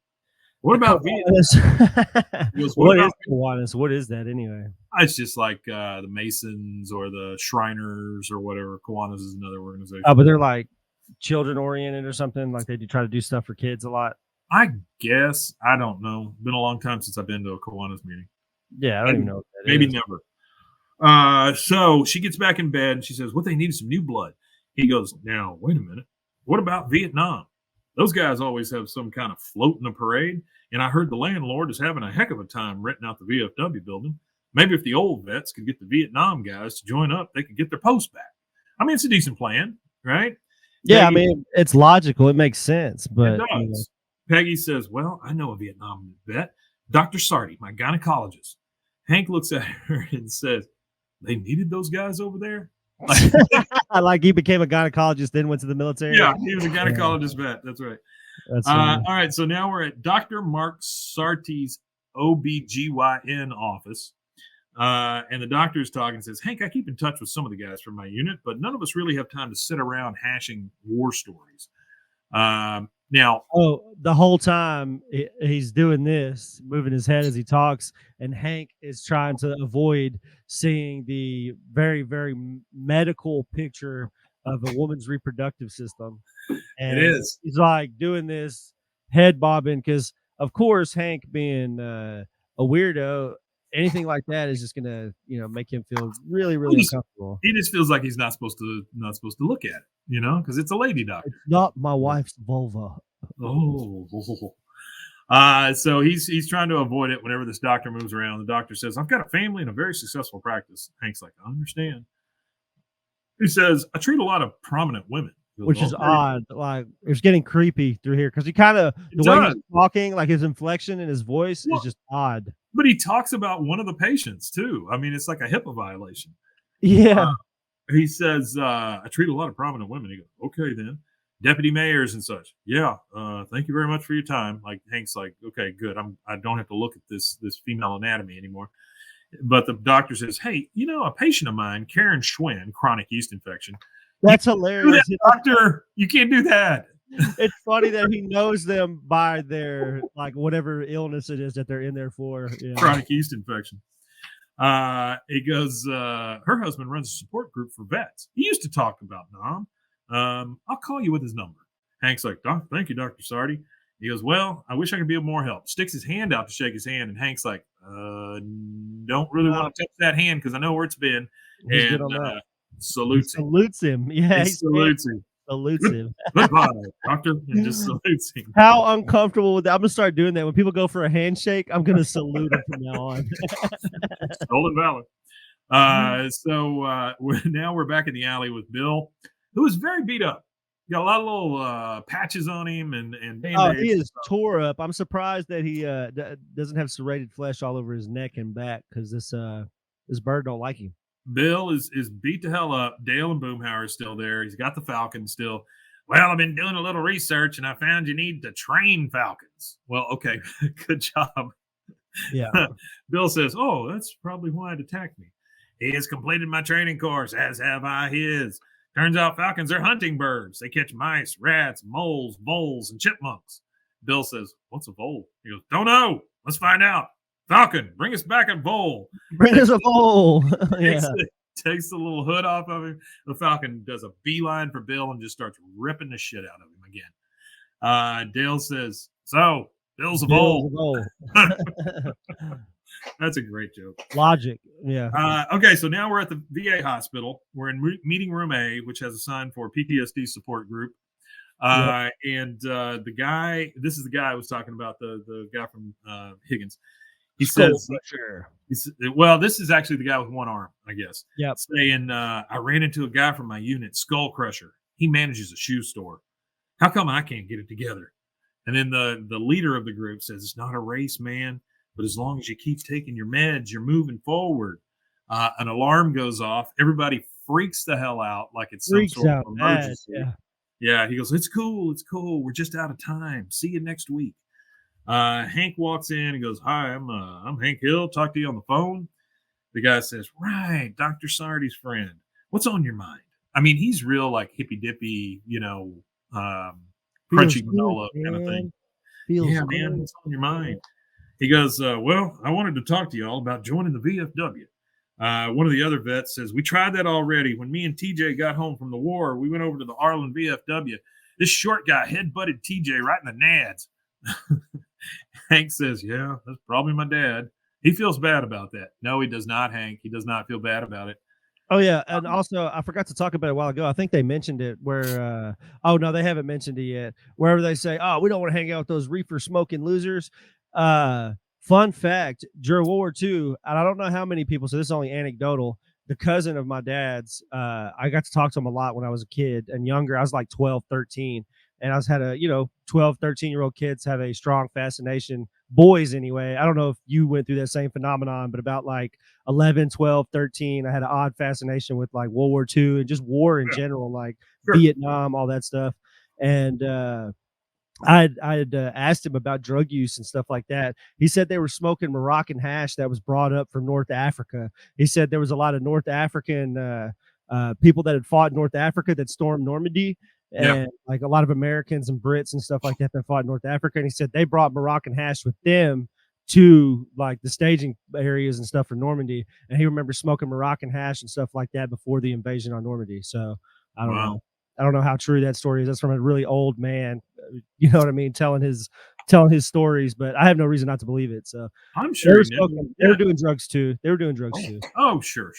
What about Vietnam?" He goes, "What What about is Kiwanis? What is that anyway? It's just like the Masons or the Shriners or whatever. Kiwanis is another organization. Oh, but they're like children oriented or something. Like they do try to do stuff for kids a lot. I guess I don't know. Been a long time since I've been to a Kiwanis meeting. Yeah, I don't even know what that Maybe is. never. So she gets back in bed and she says, "What they need is some new blood." He goes, "Now, wait a minute. What about Vietnam? Those guys always have some kind of float in the parade. And I heard the landlord is having a heck of a time renting out the VFW building. Maybe if the old vets could get the Vietnam guys to join up, they could get their post back." I mean, it's a decent plan, right? Yeah, I Peggy, mean it's logical. It makes sense, it but does. Peggy says, "Well, I know a Vietnam vet, Dr. Sardi, my gynecologist." Hank looks at her and says, "They needed those guys over there?" Like, like he became a gynecologist, then went to the military. yeah, he was a gynecologist vet. That's right. That's All right, so now we're at Dr. Mark Sarti's OBGYN office. And the doctor is talking and says, "Hank, I keep in touch with some of the guys from my unit, but none of us really have time to sit around hashing war stories." Now, the whole time he's doing this, moving his head as he talks, and Hank is trying to avoid seeing the very, very medical picture of a woman's reproductive system. And it is. he's like doing this head bobbing because, of course, Hank being a weirdo, anything like that is just gonna, make him feel really, really uncomfortable. He just feels like he's not supposed to look at it, because it's a lady doctor. It's not my wife's vulva. Oh. So he's trying to avoid it whenever this doctor moves around. The doctor says, "I've got a family and a very successful practice." Hank's like, "I understand." He says, "I treat a lot of prominent women." He goes, Which is "Okay." odd. Like it's getting creepy through here because he kind of the way he's talking, like his inflection and his voice is just odd. But he talks about one of the patients too. I mean, it's like a HIPAA violation. Yeah. He says, "I treat a lot of prominent women." He goes, "Okay, then. Deputy mayors and such." "Yeah. Thank you very much for your time." Like Hank's like, "Okay, good. I don't have to look at this female anatomy anymore." But the doctor says, "Hey, a patient of mine, Karen Schwinn, chronic yeast infection." That's Do hilarious. that, doctor. You can't do that. It's funny that he knows them by their like whatever illness it is that they're in there for. Yeah. Chronic yeast infection. He goes, her husband runs a support group for vets. He used to talk about Nam. I'll call you with his number. Hank's like, "Thank you, Dr. Sardi." He goes, "Well, I wish I could be of more help." Sticks his hand out to shake his hand, and Hank's like, "Don't really want to touch that hand because I know where it's been." He's And good on that. salutes him. Salutes him. Yeah. He salutes him. salutes him. Goodbye, doctor, and just salutes him. How uncomfortable with that? I'm gonna start doing that when people go for a handshake. I'm gonna salute them from now on. Stolen valor. Now we're back in the alley with Bill, who is very beat up. Got a lot of little patches on him and Oh, he is tore up. I'm surprised that he doesn't have serrated flesh all over his neck and back because this bird don't like him. Bill is beat the hell up. Dale and Boomhauer are still there. He's got the Falcon still. Well, I've been doing a little research and I found you need to train Falcons. Well, okay, good job. Yeah. Bill says, "Oh, that's probably why it attacked me. He has completed my training course, as have I his. Turns out falcons are hunting birds. They catch mice, rats, moles, voles, and chipmunks." Bill says, "What's a vole?" He goes, "Don't know. Let's find out. Falcon, bring us back a vole." Bring us a bowl. Yeah. Takes the little hood off of him. The Falcon does a beeline for Bill and just starts ripping the shit out of him again. Dale says, "So, Bill's a vole." That's a great joke. Logic. Yeah. Okay, so now we're at the VA hospital. We're in meeting room A, which has a sign for PTSD support group. And the guy, this is the guy I was talking about, the guy from Higgins. He says, well, this is actually the guy with one arm, I guess. Yep. Saying, "I ran into a guy from my unit, Skull Crusher. He manages a shoe store. How come I can't get it together?" And then the leader of the group says, "It's not a race, man. But as long as you keep taking your meds, you're moving forward." An alarm goes off. Everybody freaks the hell out like it's some sort of emergency. Yeah, he goes, "It's cool. It's cool. We're just out of time. See you next week." Hank walks in and goes, "Hi, I'm Hank Hill. Talk to you on the phone." The guy says, "Right, Dr. Sardi's friend. What's on your mind?" I mean, he's real like hippy dippy, crunchy granola kind of thing. Yeah, man, what's on your mind? He goes, "Well, I wanted to talk to you all about joining the VFW." One of the other vets says, "We tried that already. When me and TJ got home from the war, we went over to the Arlen VFW. This short guy headbutted TJ right in the nads." Hank says, "Yeah, that's probably my dad. He feels bad about that." No, he does not, Hank. He does not feel bad about it. Oh yeah, and also I forgot to talk about it a while ago. I think they mentioned it where oh no, they haven't mentioned it yet. Wherever they say, "Oh, we don't want to hang out with those reefer smoking losers." Fun fact, during World War II, and I don't know how many people, so this is only anecdotal. The cousin of my dad's, I got to talk to him a lot when I was a kid and younger. I was like 12, 13. And I was had a, 12, 13-year-old kids have a strong fascination, boys anyway. I don't know if you went through that same phenomenon, but about like 11, 12, 13, I had an odd fascination with like World War II and just war in general, like Vietnam, all that stuff. And I had asked him about drug use and stuff like that. He said they were smoking Moroccan hash that was brought up from North Africa. He said there was a lot of North African people that had fought in North Africa that stormed Normandy. And like a lot of Americans and Brits and stuff like that fought in North Africa. And he said they brought Moroccan hash with them to like the staging areas and stuff for Normandy. And he remembers smoking Moroccan hash and stuff like that before the invasion on Normandy. So I don't know. I don't know how true that story is. That's from a really old man, you know what I mean, telling his stories, but I have no reason not to believe it. So I'm sure they were doing drugs too. Oh, sure.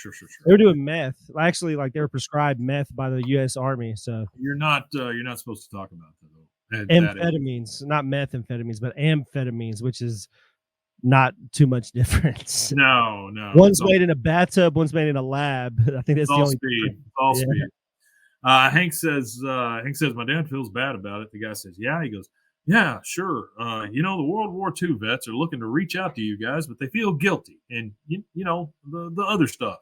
They were doing meth. Actually, like they were prescribed meth by the U.S. Army. So you're not supposed to talk about that though. Amphetamines, not methamphetamines, but amphetamines, which is not too much difference. No. One's made in a bathtub, one's made in a lab. I think that's the only speed. All speed. Hank says, "My dad feels bad about it." The guy says, "Yeah." He goes, "Yeah, sure. The World War II vets are looking to reach out to you guys, but they feel guilty and the other stuff.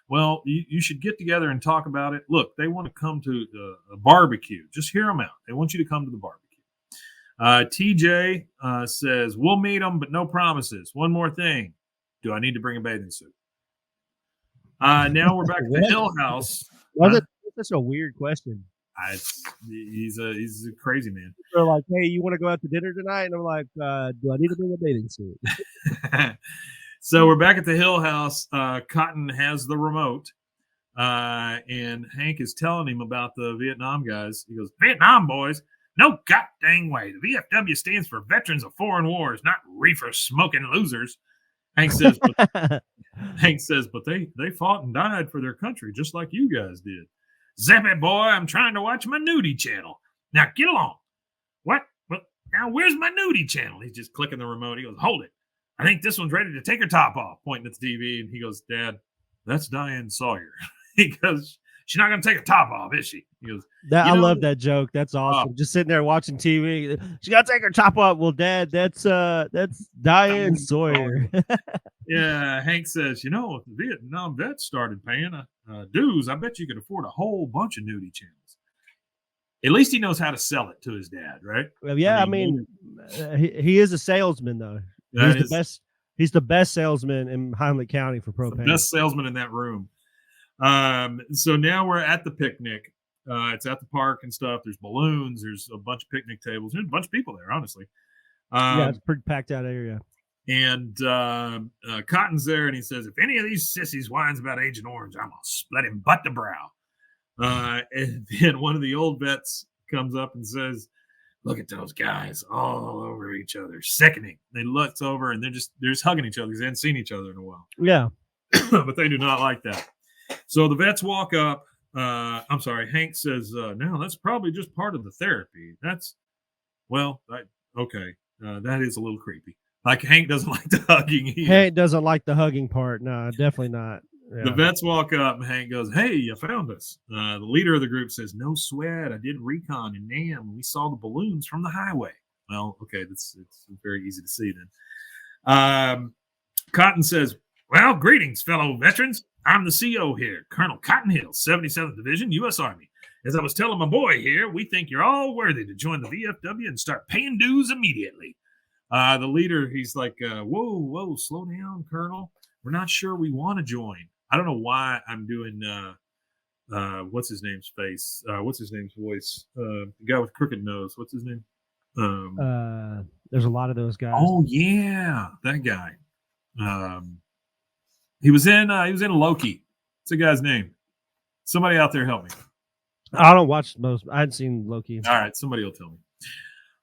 Well, you should get together and talk about it. Look, they want to come to a barbecue. Just hear them out. They want you to come to the barbecue." TJ says, "We'll meet them, but no promises. One more thing. Do I need to bring a bathing suit?" Now we're back at the Hill House. That's such a weird question. He's a crazy man. They're like, "Hey, you want to go out to dinner tonight?" And I'm like, "Do I need to bring a bathing suit?" So we're back at the Hill House. Cotton has the remote, and Hank is telling him about the Vietnam guys. He goes, "Vietnam boys? No goddamn way. The VFW stands for Veterans of Foreign Wars, not reefer smoking losers." Hank says, but they fought and died for their country just like you guys did. Zap it, boy. I'm trying to watch my nudie channel. Now get along. What? Well, now where's my nudie channel? He's just clicking the remote. He goes, hold it. I think this one's ready to take her top off, pointing at the TV. And he goes, Dad, that's Diane Sawyer. He goes, she's not going to take her top off, is she? He goes, I love that joke. That's awesome. Just sitting there watching TV. She got to take her top off. Well, Dad, that's Diane Sawyer. Yeah, Hank says, if the Vietnam vets started paying dues, I bet you could afford a whole bunch of nudie channels. At least he knows how to sell it to his dad, right? Well, yeah, he is a salesman, though. He's the best salesman in Heimlich County for propane. The best salesman in that room. So now we're at the picnic. It's at the park and stuff. There's balloons. There's a bunch of picnic tables. There's a bunch of people there, honestly. Yeah, it's a pretty packed out area. And Cotton's there, and he says, if any of these sissies whines about Agent Orange, I'm going to split him butt to brow. And then one of the old vets comes up and says, look at those guys all over each other. Sickening. They look over, and they're just hugging each other because they hadn't seen each other in a while. Yeah. But they do not like that. So the vets walk up. Hank says, no, that's probably just part of the therapy. Okay. That is a little creepy. Like, Hank doesn't like the hugging either. Hank doesn't like the hugging part. No, definitely not. Yeah. The vets walk up, and Hank goes, hey, you found us. The leader of the group says, no sweat. I did recon in Nam, and we saw the balloons from the highway. Well, okay, it's very easy to see then. Cotton says, well, greetings, fellow veterans. I'm the CO here, Colonel Cotton Hill, 77th Division, U.S. Army. As I was telling my boy here, we think you're all worthy to join the VFW and start paying dues immediately. The leader, he's like, whoa, slow down, Colonel. We're not sure we want to join. I don't know why I'm doing, what's his name's face? What's his name's voice? The guy with crooked nose. What's his name? There's a lot of those guys. Oh, yeah, that guy. He was in Loki. What's the guy's name? Somebody out there help me. I don't watch most. I hadn't seen Loki. All right, somebody will tell me.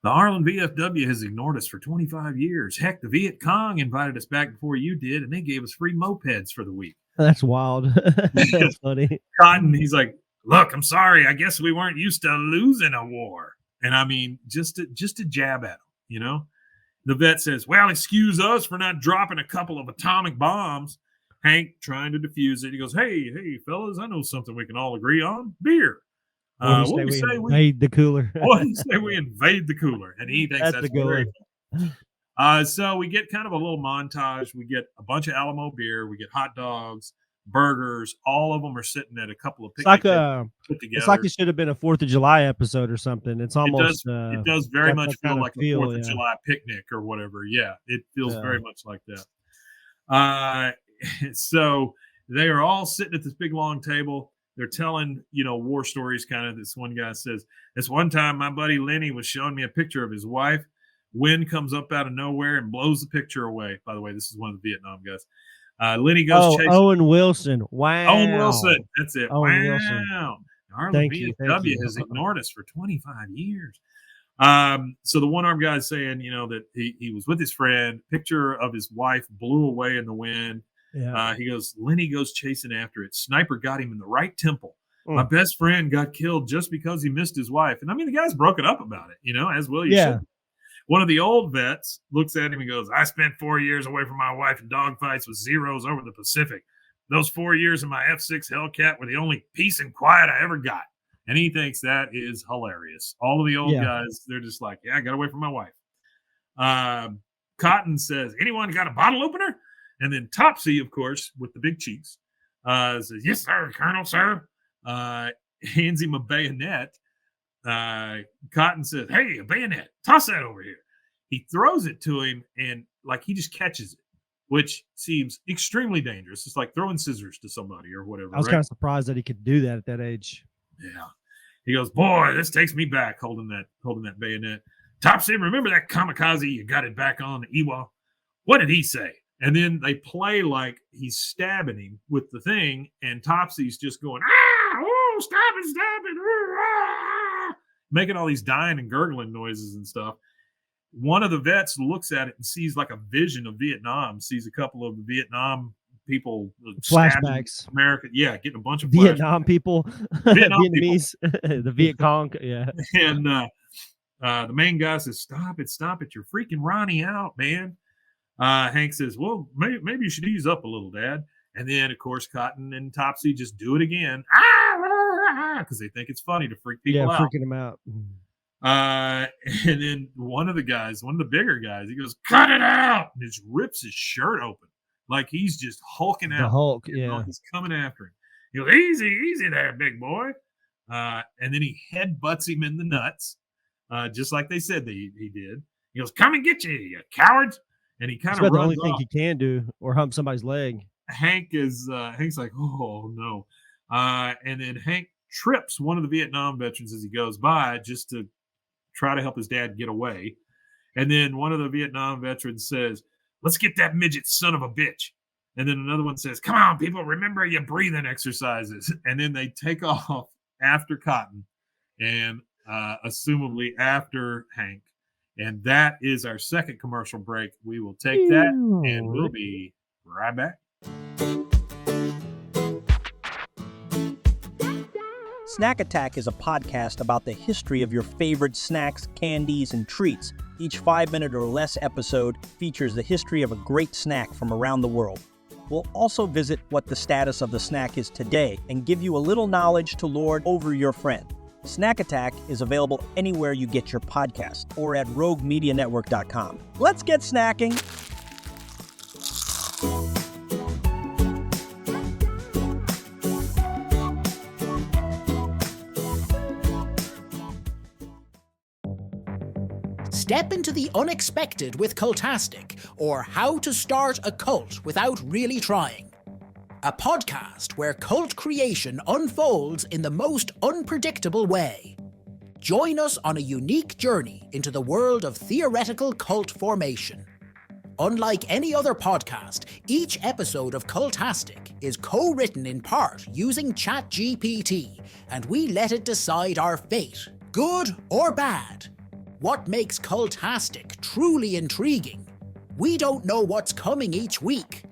The Harlan VFW has ignored us for 25 years. Heck, the Viet Cong invited us back before you did, and they gave us free mopeds for the week. That's wild. That's funny. Cotton, he's like, look, I'm sorry. I guess we weren't used to losing a war. And I mean, just to jab at him, The vet says, well, excuse us for not dropping a couple of atomic bombs. Hank trying to defuse it. He goes, hey, fellas, I know something we can all agree on. Beer. What do you say we invade the cooler? What do you say we invade the cooler? And he thinks that's very fun. So we get kind of a little montage. We get a bunch of Alamo beer. We get hot dogs, burgers. All of them are sitting at a couple of picnic tables put together. It's like it should have been a 4th of July episode or something. It's almost. It does very much feel like a 4th of July picnic or whatever. Yeah, it feels very much like that. So they are all sitting at this big long table. They're telling, war stories kind of. This one guy says, this one time my buddy Lenny was showing me a picture of his wife. Wind comes up out of nowhere and blows the picture away. By the way, this is one of the Vietnam guys. Lenny goes chasing. Owen Wilson. Wow. Owen Wilson. That's it. Owen wow. Wilson. Harlan VFW has ignored us for 25 years. So the one-armed guy is saying, that he was with his friend. Picture of his wife blew away in the wind. Yeah. He goes, Lenny goes chasing after it. Sniper got him in the right temple. My best friend got killed just because he missed his wife. And I mean, the guy's broken up about it, as well you should. One of the old vets looks at him and goes, I spent 4 years away from my wife in dogfights with Zeros over the Pacific. Those 4 years in my F6 Hellcat were the only peace and quiet I ever got. And he thinks that is hilarious. All of the old guys, they're just like, I got away from my wife. Cotton says, anyone got a bottle opener? And then Topsy, of course, with the big cheeks, says, yes, sir, Colonel, sir. Hands him a bayonet. Cotton says, hey, a bayonet. Toss that over here. He throws it to him, and he just catches it, which seems extremely dangerous. It's like throwing scissors to somebody or whatever. I was kind of surprised that he could do that at that age. Yeah. He goes, boy, this takes me back, holding that bayonet. Topsy, remember that kamikaze you got it back on the Iwa? What did he say? And then they play like he's stabbing him with the thing, and Topsy's just going, stop it, making all these dying and gurgling noises and stuff. One of the vets looks at it and sees like a vision of Vietnam, sees a couple of the Vietnam people stabbing Flashbacks. America. Yeah, getting a bunch of Vietnam people, Vietnam Vietnamese, the Viet Cong. Yeah. And the main guy says, stop it. You're freaking Ronnie out, man. Hank says, well, maybe you should ease up a little, Dad. And then, of course, Cotton and Topsy just do it again. Because they think it's funny to freak people out. Freaking them out. And then one of the bigger guys, he goes, cut it out. And just rips his shirt open. Like he's just hulking out. The Hulk, yeah. He's coming after him. He goes, easy there, big boy. And then he headbutts him in the nuts, just like they said he did. He goes, come and get you cowards. And he kind of runs the only off. thing he can do, or hump somebody's leg. Hank's like, oh no. And then Hank trips one of the Vietnam veterans as he goes by just to try to help his dad get away. And then one of the Vietnam veterans says, let's get that midget son of a bitch. And then another one says, come on, people, remember your breathing exercises. And then they take off after Cotton and assumably after Hank. And that is our second commercial break. We will take that and we'll be right back. Snack Attack is a podcast about the history of your favorite snacks, candies, and treats. Each 5-minute or less episode features the history of a great snack from around the world. We'll also visit what the status of the snack is today and give you a little knowledge to lord over your friend. Snack Attack is available anywhere you get your podcast or at roguemedianetwork.com. Let's get snacking! Step into the unexpected with Cultastic, or How to Start a Cult Without Really Trying. A podcast where cult creation unfolds in the most unpredictable way. Join us on a unique journey into the world of theoretical cult formation. Unlike any other podcast, each episode of Cultastic is co-written in part using ChatGPT, and we let it decide our fate, good or bad. What makes Cultastic truly intriguing? We don't know what's coming each week.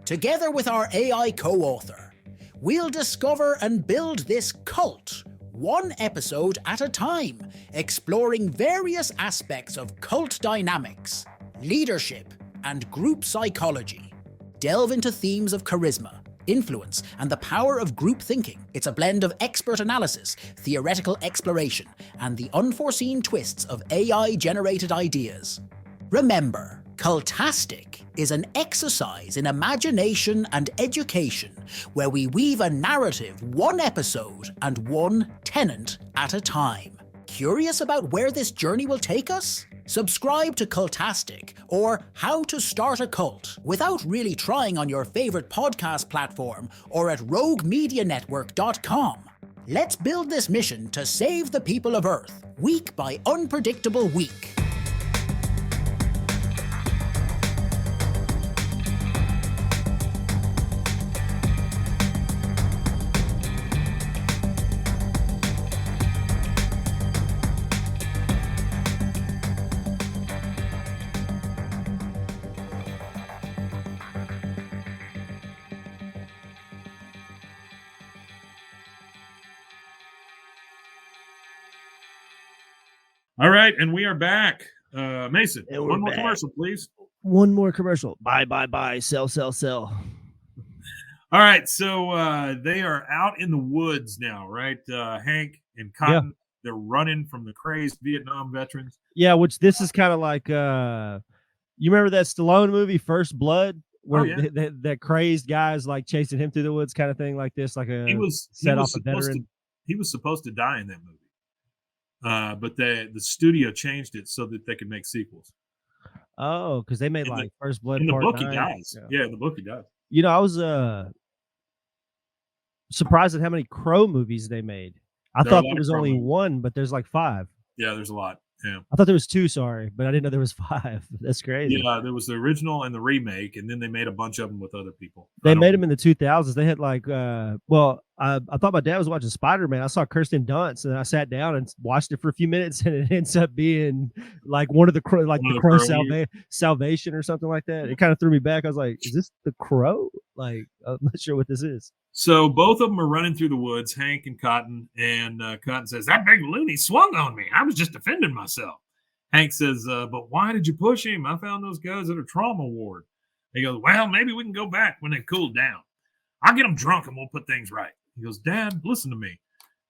Together with our AI co-author, we'll discover and build this cult, one episode at a time, exploring various aspects of cult dynamics, leadership, and group psychology. Delve into themes of charisma, influence, and the power of group thinking. It's a blend of expert analysis, theoretical exploration, and the unforeseen twists of AI-generated ideas. Remember, Cultastic is an exercise in imagination and education where we weave a narrative one episode and one tenant at a time. Curious about where this journey will take us? Subscribe to Cultastic or How to Start a Cult without really trying on your favorite podcast platform or at roguemedianetwork.com. Let's build this mission to save the people of Earth, week by unpredictable week. All right, and we are back. Mason, And we're one more back. commercial, please. One more commercial. Buy, sell, sell, sell. All right, so they are out in the woods now, right? Hank and Cotton, they're running from the crazed Vietnam veterans. Yeah, which this is kind of like, you remember that Stallone movie, First Blood? Where that crazed guy's like chasing him through the woods kind of thing like this, like a set off a veteran. He was supposed to die in that movie. But the studio changed it so that they could make sequels. Oh, because they made like First Blood. In the Part book, 9. he dies. Yeah, in the book, he dies. You know, I was surprised at how many Crow movies they made. I thought there was only one, but there's like 5. Yeah, there's a lot. Yeah, I thought there was 2. Sorry, but I didn't know there was 5. That's crazy. Yeah, there was the original and the remake, and then they made a bunch of them with other people. They made them in the 2000s. They had like, well, I thought my dad was watching Spider-Man. I saw Kirsten Dunst, and I sat down and watched it for a few minutes, and it ends up being like one of the Crow, like One the of the Crow Crow movies. Salvation or something like that. It kind of threw me back. I was like, "Is this the Crow?" Like, I'm not sure what this is. So both of them are running through the woods, Hank and Cotton. And Cotton says, "That big loony swung on me. I was just defending myself." Hank says, "But why did you push him? I found those guys at a trauma ward." He goes, "Well, maybe we can go back when they cool down. I'll get them drunk and we'll put things right." He goes, "Dad, listen to me.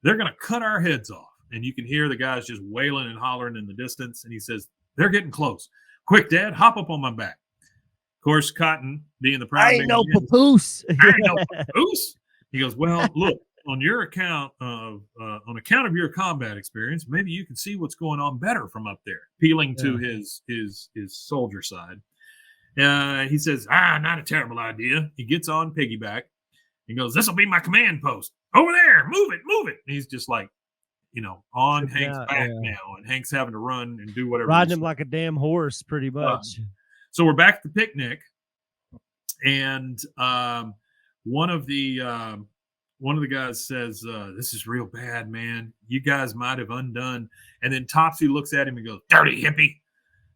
They're going to cut our heads off." And you can hear the guys just wailing and hollering in the distance. And he says, "They're getting close. Quick, Dad, hop up on my back." Of course, Cotton, being the proud I ain't no baby he is, papoose. "I ain't no papoose." He goes, "Well, look, on account of your combat experience, maybe you can see what's going on better from up there," peeling to his soldier side. He says, "Not a terrible idea." He gets on piggyback. He goes, "This will be my command post. Over there, move it, move it." And he's just like, on Tripping Hank's out, back yeah. now, and Hank's having to run and do whatever. Riding him like a damn horse, pretty much. So we're back at the picnic, and one of the guys says, "This is real bad, man. You guys might have undone." And then Topsy looks at him and goes, "Dirty hippie."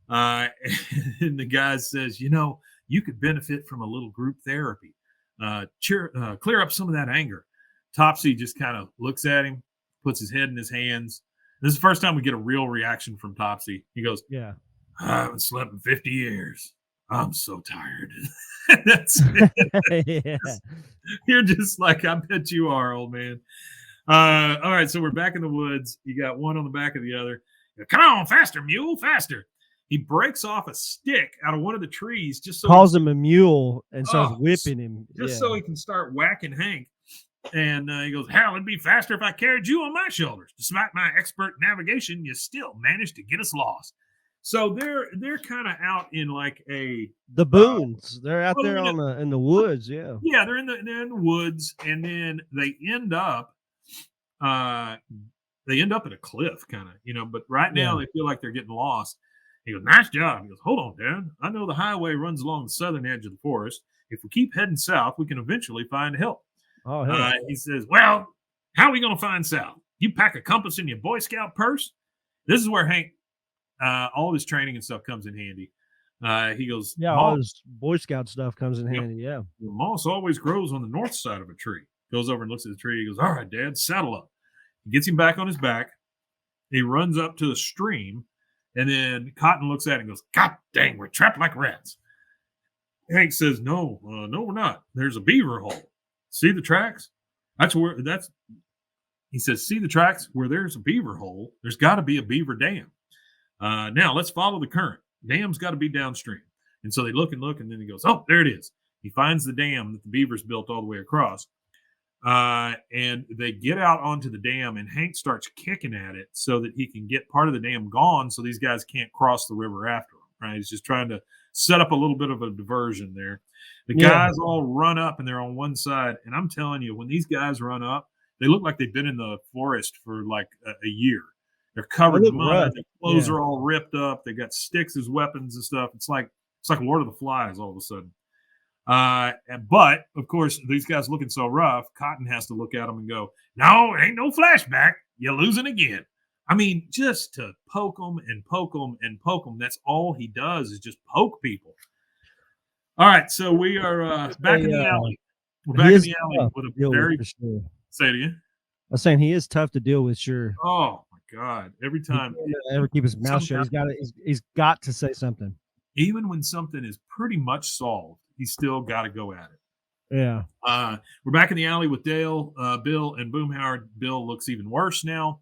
And the guy says, "You could benefit from a little group therapy. Clear up some of that anger." Topsy just kind of looks at him, puts his head in his hands. This is the first time we get a real reaction from Topsy. He goes, Yeah. "I haven't slept in 50 years. I'm so tired." That's Yeah. You're just like, I bet you are, old man. All right, so we're back in the woods. You got one on the back of the other. "Come on, faster, mule, faster." He breaks off a stick out of one of the trees just so Calls him a mule and starts Oh, whipping him. just so he can start whacking Hank. And he goes, "Hell, it'd be faster if I carried you on my shoulders. Despite my expert navigation, you still managed to get us lost." So they're kind of out in like a The boons. They're out well, there in the woods. Yeah. yeah, they're in the woods, and then they end up at a cliff, kind of, but right now Yeah. they feel like they're getting lost. He goes, "Nice job." He goes, "Hold on, Dad. I know the highway runs along the southern edge of the forest. If we keep heading south, we can eventually find help." Oh, hell. He says, "Well, how are we going to find south? You pack a compass in your Boy Scout purse?" This is where Hank, all of his training and stuff comes in handy. He goes, Yeah, all this Boy Scout stuff comes in handy. Yeah. "The moss always grows on the north side of a tree." Goes over and looks at the tree. He goes, "All right, Dad, saddle up." He gets him back on his back. He runs up to the stream, and then Cotton looks at it and goes, "God dang, we're trapped like rats." Hank says, no, we're not. There's a beaver hole. See the tracks? He says, "See the tracks? Where there's a beaver hole, there's got to be a beaver dam. Now let's follow the current. Dam's got to be downstream." And so they look, and then he goes, "Oh, there it is." He finds the dam that the beavers built all the way across. And they get out onto the dam, and Hank starts kicking at it so that he can get part of the dam gone so these guys can't cross the river after him, right? He's just trying to set up a little bit of a diversion there. The guys all run up, and they're on one side. And I'm telling you, when these guys run up, they look like they've been in the forest for like a year. They're covered in mud. rough. Their clothes are all ripped up. They got sticks as weapons and stuff. It's like Lord of the Flies all of a sudden. But of course, these guys looking so rough, Cotton has to look at them and go, "No, it ain't no flashback. You're losing again." I mean, just to poke them and poke them and poke them. That's all he does is just poke people. All right, so we are back in the alley. We're back in the alley with a very. Sure. Say it again. I was saying he is tough to deal with. Sure. Oh my God! Every time, He can't ever keep his mouth shut. He's got to say something. even when something is pretty much solved, he's still got to go at it. Yeah. We're back in the alley with Dale, Bill, and Boomhauer. Bill looks even worse now,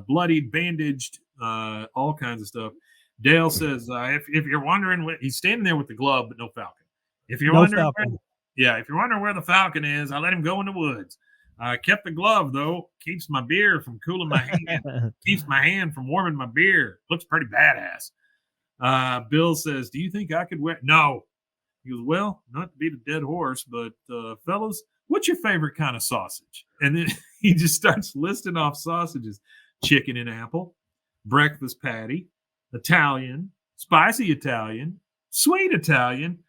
bloodied, bandaged, all kinds of stuff. Dale says, if you're wondering, he's standing there with the glove, but no falcon. If you're wondering, if you're wondering where the falcon is, I let him go in the woods. I kept the glove, though. Keeps my beer from cooling my hand. Keeps my hand from warming my beer. Looks pretty badass. Bill says, "Do you think I could wear?" No. He goes, "Well, not to beat a dead horse, but fellas, what's your favorite kind of sausage?" And then he just starts listing off sausages: chicken and apple, breakfast patty, Italian, spicy Italian, sweet Italian,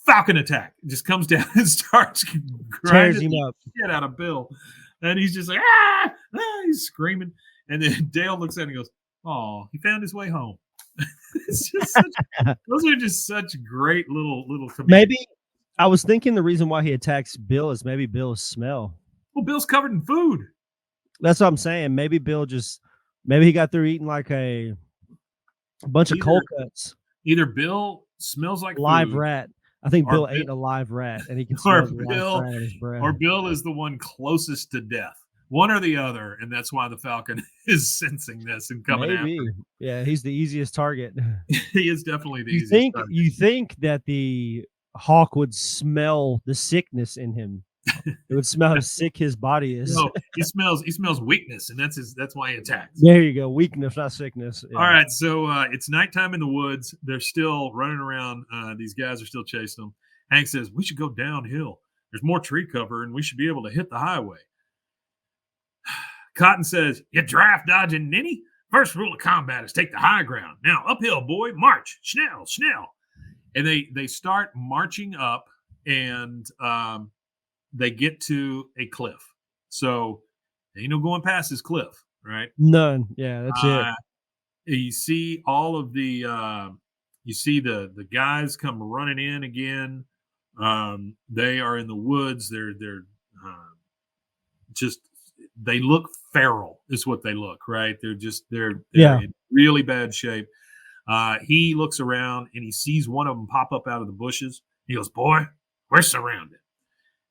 Falcon attack. Just comes down and starts Tears grinding him the up. shit out of Bill. And he's just like, he's screaming. And then Dale looks at him and goes, oh, he found his way home. It's just those are just such great little comedians. Maybe I was thinking the reason why he attacks Bill is maybe Bill's smell. Well, Bill's covered in food. That's what I'm saying. Maybe Bill maybe he got through eating like a bunch of cold cuts. Either Bill smells like live food, rat. I think or Bill Bill- ate a live rat, and he can or smell the Bill- live rat in his breath. or Bill is the one closest to death. One or the other, and that's why the Falcon is sensing this and coming Maybe. after him. Yeah, he's the easiest target. He is definitely the You easiest. think target. you think that the hawk would smell the sickness in him? It would smell how sick his body is. No, he smells weakness, and that's why he attacks. There you go, weakness, not sickness. Yeah. All right, so it's nighttime in the woods. They're still running around. These guys are still chasing them. Hank says, we should go downhill. There's more tree cover, and we should be able to hit the highway. Cotton says, you draft dodging ninny? First rule of combat is take the high ground. Now, uphill, boy, march. Schnell, schnell. And they start marching up, and they get to a cliff. So, ain't no going past this cliff, right? None. Yeah, that's it. You see all of the you see the guys come running in again. They are in the woods. They're just they look feral is what they look, right? They're in really bad shape. He looks around and he sees one of them pop up out of the bushes. He goes, boy, we're surrounded.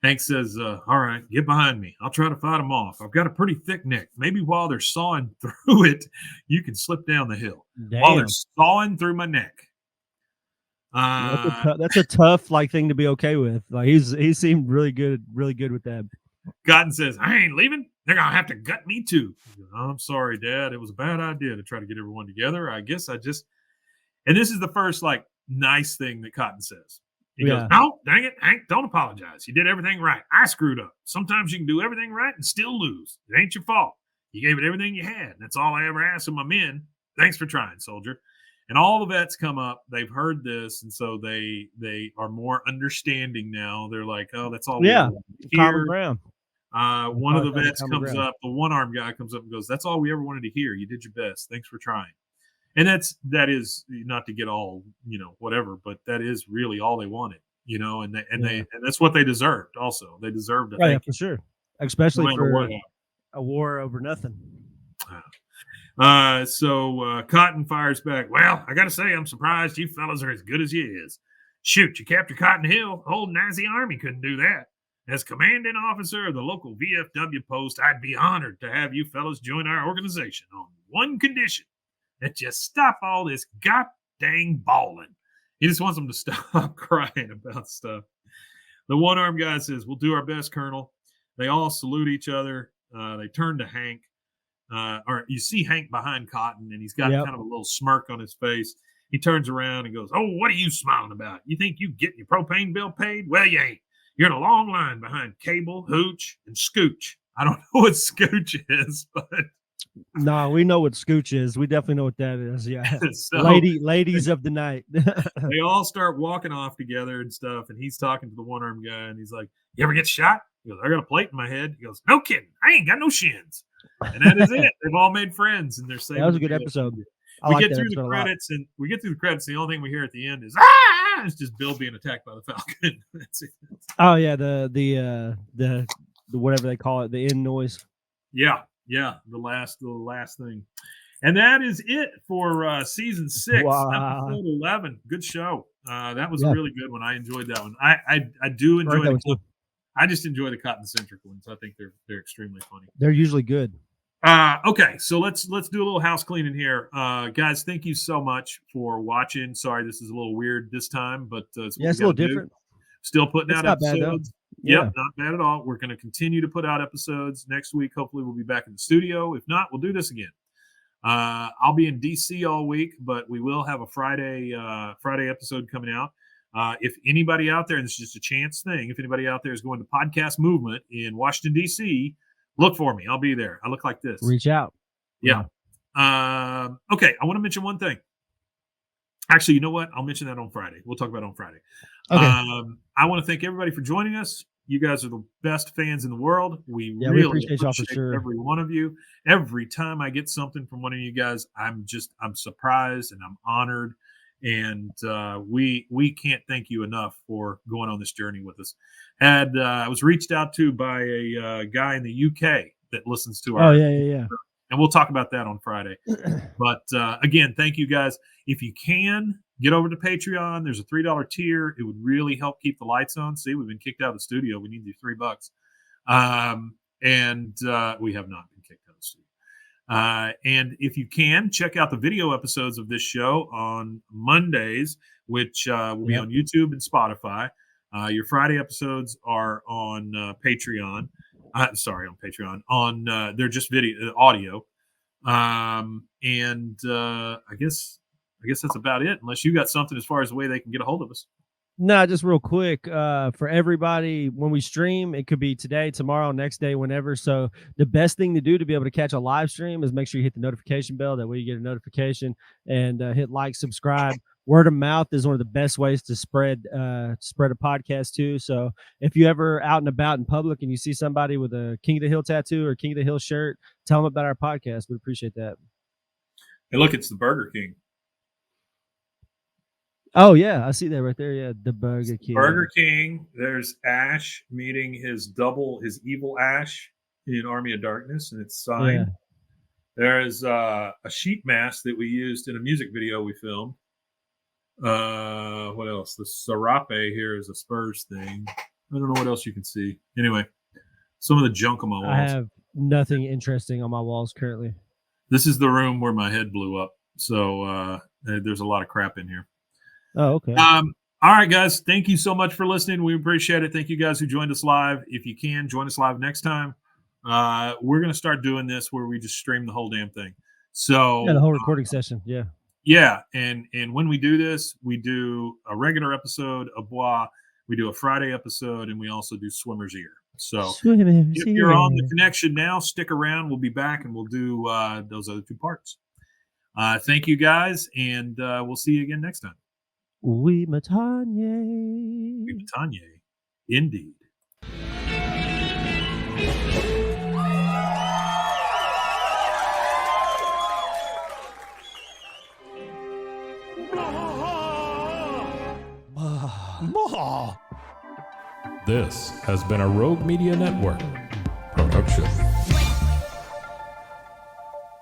Hank says, all right, get behind me. I'll try to fight them off. I've got a pretty thick neck. Maybe while they're sawing through it, you can slip down the hill. Damn. While they're sawing through my neck. That's a tough thing to be okay with. Like he seemed really good with that. Cotton says, I ain't leaving. They're going to have to gut me too. Goes, I'm sorry, Dad. It was a bad idea to try to get everyone together. I guess and this is the first nice thing that Cotton says. He goes, no, dang it, Hank, don't apologize. You did everything right. I screwed up. Sometimes you can do everything right and still lose. It ain't your fault. You gave it everything you had. That's all I ever asked of my men. Thanks for trying, soldier. And all the vets come up. They've heard this, and so they are more understanding now. They're like, oh, that's all we ever wanted to hear. Common ground. One of the vets common comes ground. up. The one-armed guy comes up and goes, that's all we ever wanted to hear. You did your best. Thanks for trying. And that is not to get all, whatever, but that is really all they wanted, and that's what they deserved also. They deserved it. Yeah, for sure. Especially No matter for what. a war over nothing. So Cotton fires back. Well, I got to say, I'm surprised you fellas are as good as you is. Shoot, you captured Cotton Hill. The whole Nazi army couldn't do that. As commanding officer of the local VFW post, I'd be honored to have you fellas join our organization on one condition, that you stop all this god-dang bawling. He just wants them to stop crying about stuff. The one-armed guy says, we'll do our best, Colonel. They all salute each other. They turn to Hank. Or you see Hank behind Cotton, and he's got kind of a little smirk on his face. He turns around and goes, oh, what are you smiling about? You think you getting your propane bill paid? Well, you ain't. You're in a long line behind Cable, Hooch, and Scooch. I don't know what Scooch is, but... No, we know what Scooch is. We definitely know what that is. Yeah. So, ladies of the night. They all start walking off together and stuff, and he's talking to the one-armed guy, and he's like, you ever get shot? He goes, I got a plate in my head. He goes, no kidding. I ain't got no shins. And that is it. They've all made friends, and they're saying That was a good episode. We get through the credits, and the only thing we hear at the end is it's just Bill being attacked by the Falcon. That's it. Oh yeah, the whatever they call it, the end noise. Yeah, the last thing, and that is it for season 6, episode 11. Good show. That was a really good one. I enjoyed that one. I do enjoy that one too. I just enjoy the Cotton centric ones. I think they're extremely funny. They're usually good. Okay, so let's do a little house cleaning here, guys. Thank you so much for watching. Sorry, this is a little weird this time, but it's a little different. Still putting out episodes. Yep, not bad at all. We're going to continue to put out episodes next week. Hopefully, we'll be back in the studio. If not, we'll do this again. I'll be in DC all week, but we will have a Friday episode coming out. If anybody out there, and this is just a chance thing, if anybody out there is going to Podcast Movement in Washington, D.C., look for me. I'll be there. I look like this. Reach out. Yeah. Okay. I want to mention one thing. Actually, you know what? I'll mention that on Friday. We'll talk about it on Friday. Okay. I want to thank everybody for joining us. You guys are the best fans in the world. We Yeah, really we appreciate y'all for sure. every one of you. Every time I get something from one of you guys, I'm surprised and I'm honored. And we can't thank you enough for going on this journey with us. I was reached out to by a guy in the UK that listens to our. Oh yeah. And we'll talk about that on Friday. But again, thank you guys. If you can, get over to Patreon. There's a $3 tier. It would really help keep the lights on. See, we've been kicked out of the studio. We need the $3. And we have not been kicked out of the studio. And if you can, check out the video episodes of this show on Mondays, which will be on YouTube and Spotify. Your Friday episodes are on Patreon. Sorry, on Patreon. They're just audio. And I guess that's about it. Unless you got something as far as the way they can get a hold of us. No, just real quick, for everybody, when we stream, it could be today, tomorrow, next day, whenever. So the best thing to do to be able to catch a live stream is make sure you hit the notification bell. That way you get a notification, and hit like, subscribe. Word of mouth is one of the best ways to spread a podcast too. So if you ever out and about in public and you see somebody with a King of the Hill tattoo or King of the Hill shirt, tell them about our podcast. We'd appreciate that. Hey, look, it's the Burger King. Oh yeah, I see that right there. Yeah, the Burger King. Burger King. There's Ash meeting his evil Ash in Army of Darkness, and it's signed. Yeah. There is a sheet mask that we used in a music video we filmed. What else? The Serape here is a Spurs thing. I don't know what else you can see. Anyway, some of the junk on my walls. I have nothing interesting on my walls currently. This is the room where my head blew up. So there's a lot of crap in here. Oh, okay. All right, guys. Thank you so much for listening. We appreciate it. Thank you guys who joined us live. If you can, join us live next time. We're going to start doing this where we just stream the whole damn thing. So the whole recording session. Yeah. Yeah. And when we do this, we do a regular episode of Bois. We do a Friday episode, and we also do Swimmer's Ear. So if you're on the connection now, stick around. We'll be back, and we'll do those other two parts. Thank you, guys, and we'll see you again next time. Oui, Matanye. Oui, Matanye. Indeed. This has been a Rogue Media Network production.